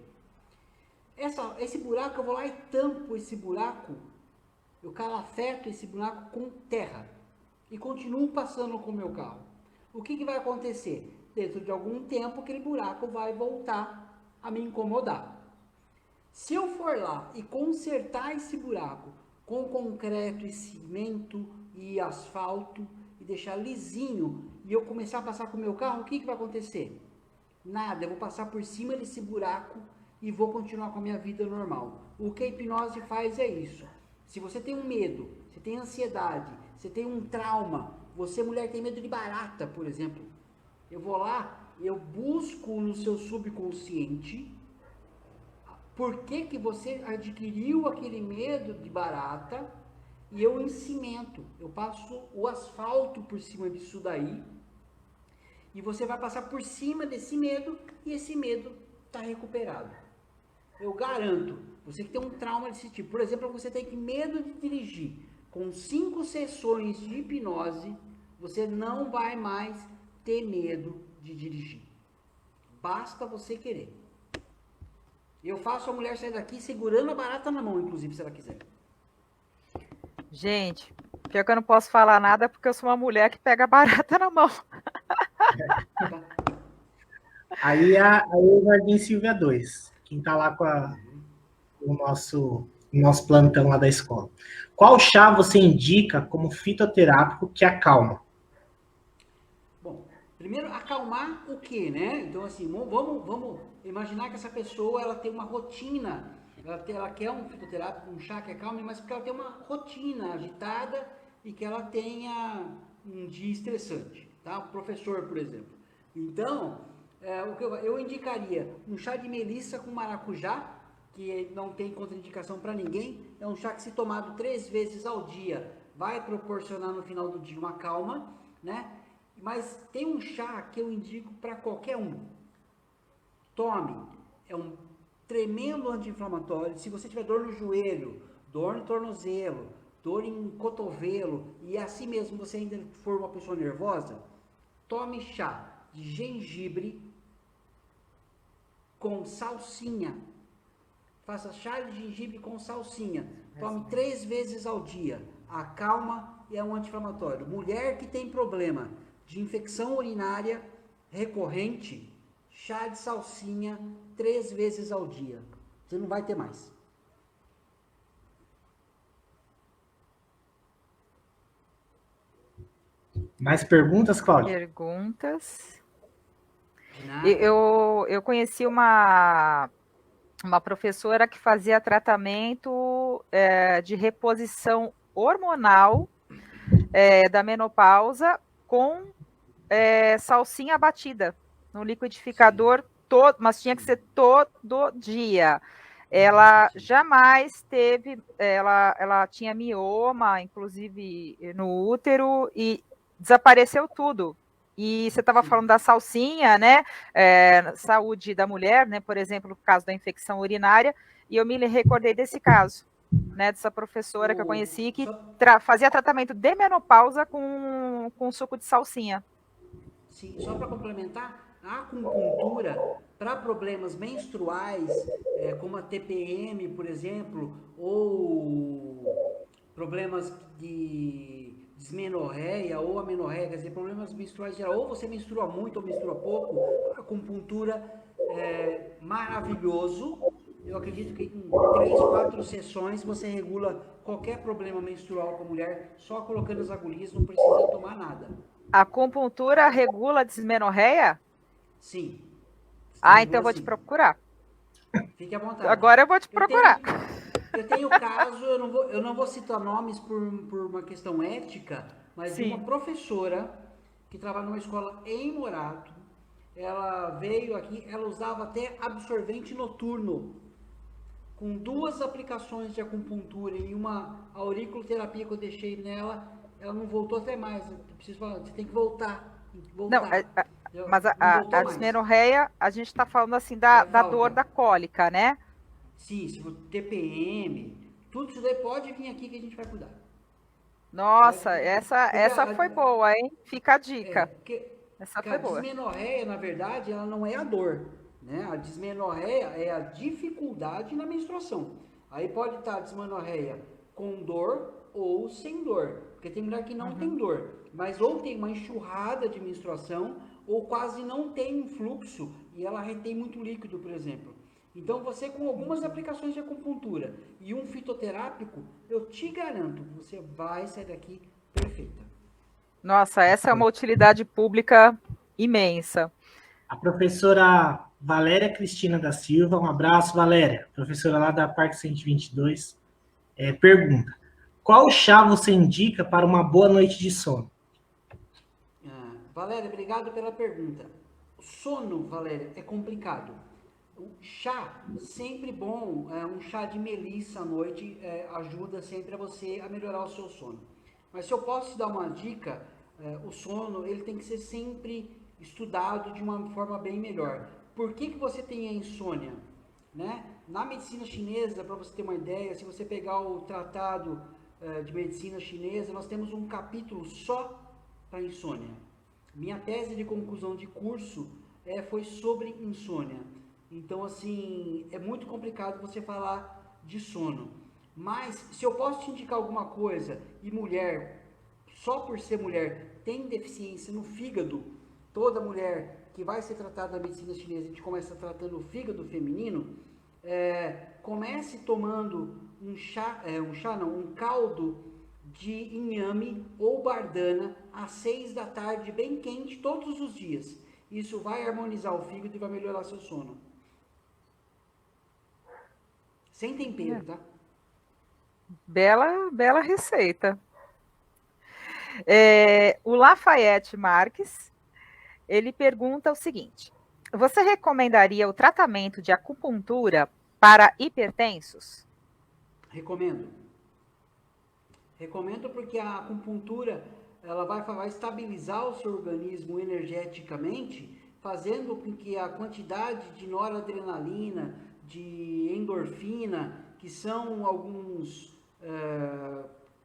Esse buraco, eu vou lá e tampo esse buraco, eu calafeto esse buraco com terra e continuo passando com o meu carro. O que vai acontecer? Dentro de algum tempo, aquele buraco vai voltar a me incomodar. Se eu for lá e consertar esse buraco com concreto e cimento e asfalto e deixar lisinho e eu começar a passar com o meu carro, o que vai acontecer? Nada, eu vou passar por cima desse buraco e vou continuar com a minha vida normal. O que a hipnose faz é isso. Se você tem um medo, você tem ansiedade, você tem um trauma, você mulher tem medo de barata, por exemplo, eu vou lá, eu busco no seu subconsciente por que você adquiriu aquele medo de barata e eu encimento, eu passo o asfalto por cima disso daí e você vai passar por cima desse medo e esse medo está recuperado. Eu garanto, você que tem um trauma desse tipo, por exemplo, você tem medo de dirigir, com 5 sessões de hipnose, você não vai mais ter medo de dirigir. Basta você querer. Eu faço a mulher sair daqui segurando a barata na mão, inclusive, se ela quiser. Gente, pior que eu não posso falar nada porque eu sou uma mulher que pega a barata na mão. Aí o Jardim Silvia 2, quem tá lá com o nosso plantão lá da escola. Qual chá você indica como fitoterápico que acalma? Bom, primeiro acalmar o quê, né? Então assim, vamos imaginar que essa pessoa ela tem uma rotina, ela quer um fitoterápico, um chá que acalme, mas porque ela tem uma rotina agitada e que ela tenha um dia estressante, tá? O professor, por exemplo. Então, o que eu indicaria um chá de melissa com maracujá, que não tem contraindicação para ninguém, é um chá que se tomado 3 vezes ao dia vai proporcionar no final do dia uma calma, né? Mas tem um chá que eu indico para qualquer um. Tome, é um tremendo anti-inflamatório. Se você tiver dor no joelho, dor no tornozelo, dor em cotovelo e assim mesmo você ainda for uma pessoa nervosa, tome chá de gengibre com salsinha. Faça chá de gengibre com salsinha. Tome 3 vezes ao dia. Acalma e é um anti-inflamatório. Mulher que tem problema de infecção urinária recorrente, chá de salsinha 3 vezes ao dia. Você não vai ter mais. Mais perguntas, Cláudia? Perguntas. Eu conheci uma professora que fazia tratamento de reposição hormonal da menopausa com salsinha batida no liquidificador, mas tinha que ser todo dia. Ela jamais teve, ela tinha mioma, inclusive no útero, e desapareceu tudo. E você estava falando da salsinha, né? Saúde da mulher, né? Por exemplo, no caso da infecção urinária, e eu me recordei desse caso, né? Dessa professora que eu conheci que fazia tratamento de menopausa com suco de salsinha. Sim, só para complementar, a acupuntura para problemas menstruais, como a TPM, por exemplo, ou problemas de dismenorreia ou amenorreia, quer dizer, problemas menstruais geral, ou você menstrua muito ou menstrua pouco, a acupuntura é maravilhoso. Eu acredito que em 3, 4 sessões você regula qualquer problema menstrual com a mulher, só colocando as agulhas, não precisa tomar nada. A acupuntura regula a dismenorreia? Sim. Então eu vou te procurar. Fique à vontade. Agora eu vou te procurar. Eu tenho caso, eu não vou citar nomes por uma questão ética, mas Sim. de uma professora que trabalha numa escola em Morato. Ela veio aqui, ela usava até absorvente noturno, com 2 aplicações de acupuntura e uma auriculoterapia que eu deixei nela, ela não voltou até mais. Eu preciso falar, você tem que voltar. Não, mas Não voltou a mais. dismenorreia, a gente está falando assim da dor da cólica, né? Sim, se for TPM, tudo isso daí pode vir aqui que a gente vai cuidar. Nossa, Porque essa foi boa, hein? Fica a dica. Porque Essa a foi boa. dismenorreia, na verdade, ela não é a dor, né? A dismenorreia é a dificuldade na menstruação. Aí pode estar a dismenorreia com dor ou sem dor, porque tem mulher que não tem dor, mas ou tem uma enxurrada de menstruação ou quase não tem um fluxo e ela retém muito líquido, por exemplo. Então você com algumas aplicações de acupuntura e um fitoterápico, eu te garanto, você vai sair daqui perfeita. Nossa, essa é uma utilidade pública imensa. A professora Valéria Cristina da Silva, um abraço, Valéria, professora lá da Parque 122, pergunta: qual chá você indica para uma boa noite de sono? Valéria, obrigado pela pergunta. Sono, Valéria, é complicado. O chá, sempre bom, um chá de melissa à noite ajuda sempre a você a melhorar o seu sono. Mas se eu posso te dar uma dica, o sono ele tem que ser sempre estudado de uma forma bem melhor. Por que você tem a insônia? Né? Na medicina chinesa, para você ter uma ideia, se você pegar o tratado de medicina chinesa, nós temos um capítulo só para insônia. Minha tese de conclusão de curso foi sobre insônia. Então, assim, é muito complicado você falar de sono. Mas, se eu posso te indicar alguma coisa, e mulher, só por ser mulher, tem deficiência no fígado, toda mulher que vai ser tratada na medicina chinesa, a gente começa tratando o fígado feminino, comece tomando um caldo de inhame ou bardana às 6 da tarde, bem quente, todos os dias. Isso vai harmonizar o fígado e vai melhorar seu sono. Sem tempero, tá? Bela receita. O Lafayette Marques, ele pergunta o seguinte: você recomendaria o tratamento de acupuntura para hipertensos? Recomendo. Recomendo porque a acupuntura ela vai estabilizar o seu organismo energeticamente, fazendo com que a quantidade de noradrenalina, de endorfina, que são alguns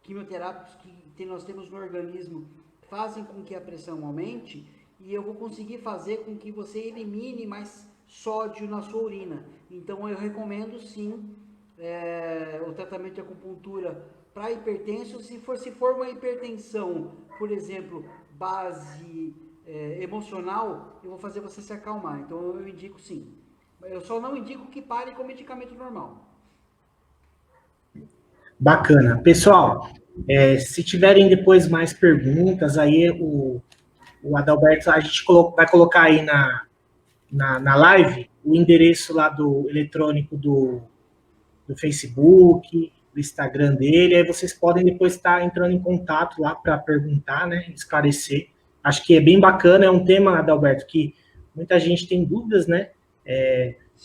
quimioterápicos que nós temos no organismo, fazem com que a pressão aumente, e eu vou conseguir fazer com que você elimine mais sódio na sua urina. Então eu recomendo sim o tratamento de acupuntura para hipertensos. Se for uma hipertensão, por exemplo, base emocional, eu vou fazer você se acalmar. Então eu indico sim. Eu só não indico que pare com medicamento normal. Bacana. Pessoal, se tiverem depois mais perguntas, aí o Adalberto, a gente vai colocar aí na live o endereço lá do eletrônico do Facebook, do Instagram dele, aí vocês podem depois estar entrando em contato lá para perguntar, né, esclarecer. Acho que é bem bacana, é um tema, Adalberto, que muita gente tem dúvidas, né?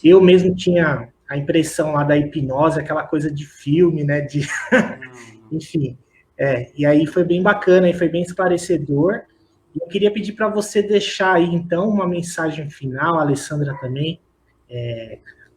Eu mesmo tinha a impressão lá da hipnose, aquela coisa de filme, né? Enfim, e aí foi bem bacana, e foi bem esclarecedor. Eu queria pedir para você deixar aí, então, uma mensagem final, a Alessandra também.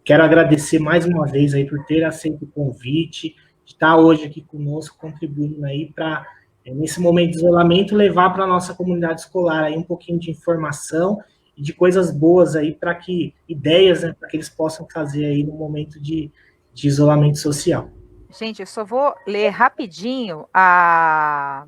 Quero agradecer mais uma vez aí por ter aceito o convite, de estar hoje aqui conosco, contribuindo aí para, nesse momento de isolamento, levar para a nossa comunidade escolar aí um pouquinho de informação e de coisas boas aí, para que, ideias, né, para que eles possam fazer aí no momento de isolamento social. Gente, eu só vou ler rapidinho a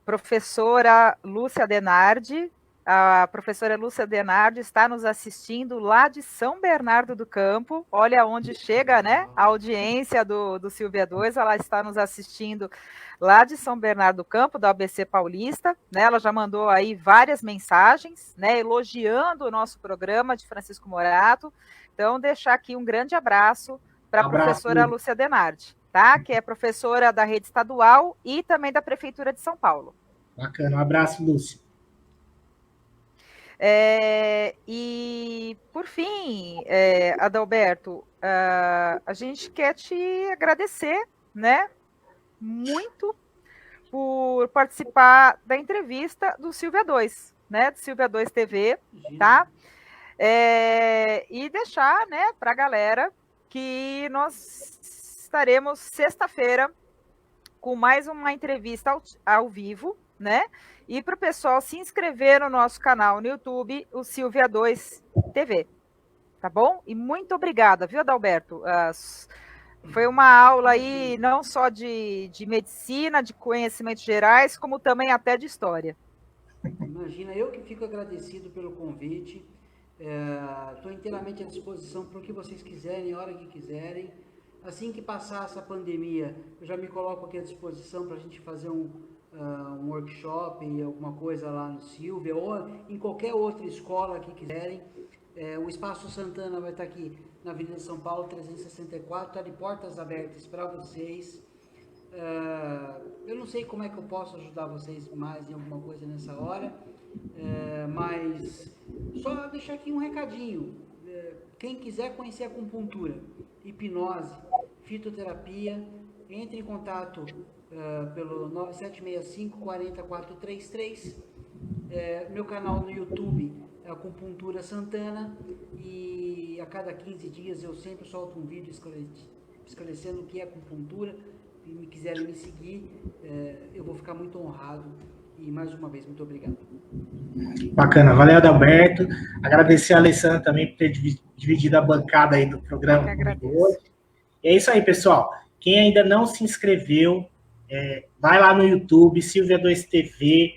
professora Lúcia Denardi. A professora Lúcia Denardi está nos assistindo lá de São Bernardo do Campo. Olha onde chega, né? A audiência do Silvia 2, ela está nos assistindo lá de São Bernardo do Campo, do ABC Paulista, né? Ela já mandou aí várias mensagens, né, elogiando o nosso programa de Francisco Morato. Então, deixar aqui um grande abraço para a professora Lúcia Denardi. tá? Que é professora da rede estadual e também da Prefeitura de São Paulo. Bacana, um abraço, Lúcia. E, por fim, Adalberto, a gente quer te agradecer, né, muito por participar da entrevista do Silvia 2, né, do Silvia 2 TV, tá? E deixar, né, para a galera que nós estaremos sexta-feira com mais uma entrevista ao vivo, né? E para o pessoal se inscrever no nosso canal no YouTube, o Silvia 2 TV. Tá bom? E muito obrigada, viu, Adalberto? Foi uma aula aí não só de medicina, de conhecimentos gerais, como também até de história. Imagina, eu que fico agradecido pelo convite. Estou inteiramente à disposição para o que vocês quiserem, a hora que quiserem. Assim que passar essa pandemia, eu já me coloco aqui à disposição para a gente fazer um workshop, alguma coisa lá no Silvia, ou em qualquer outra escola que quiserem. O Espaço Santana vai estar aqui na Avenida São Paulo, 364, está de portas abertas para vocês. Eu não sei como é que eu posso ajudar vocês mais em alguma coisa nessa hora, mas só deixar aqui um recadinho. Quem quiser conhecer acupuntura, hipnose, fitoterapia, entre em contato pelo 9765-40433. Meu canal no YouTube é Acupuntura Santana, e a cada 15 dias eu sempre solto um vídeo esclarecendo o que é acupuntura. Se me quiserem me seguir, eu vou ficar muito honrado. E mais uma vez, muito obrigado. Bacana, valeu, Adalberto. Agradecer a Alessandra também por ter dividido a bancada aí do programa comigo hoje. E é isso aí, pessoal. Quem ainda não se inscreveu, vai lá no YouTube, Silvia 2 TV,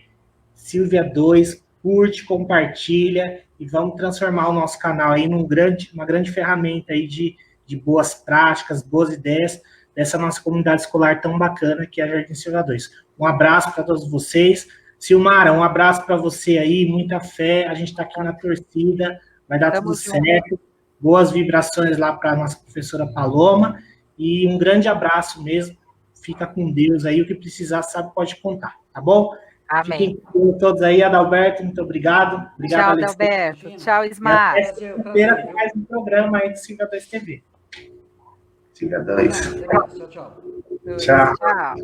Silvia 2, curte, compartilha e vamos transformar o nosso canal aí uma grande ferramenta aí de boas práticas, boas ideias dessa nossa comunidade escolar tão bacana que é a Jardim Silvia 2. Um abraço para todos vocês. Silmara, um abraço para você aí, muita fé, a gente está aqui na torcida, vai dar tudo certo. Boas vibrações lá para a nossa professora Paloma e um grande abraço mesmo. Fica com Deus aí, o que precisar, sabe, pode contar, tá bom? Amém. Fiquem com todos aí, Adalberto, muito obrigado. Tchau, Adalberto. Tchau, Ismar. Sexta-feira com mais um programa aí do Silvia 2 TV. Silvia 2. Tchau, tchau. Tchau. Tchau.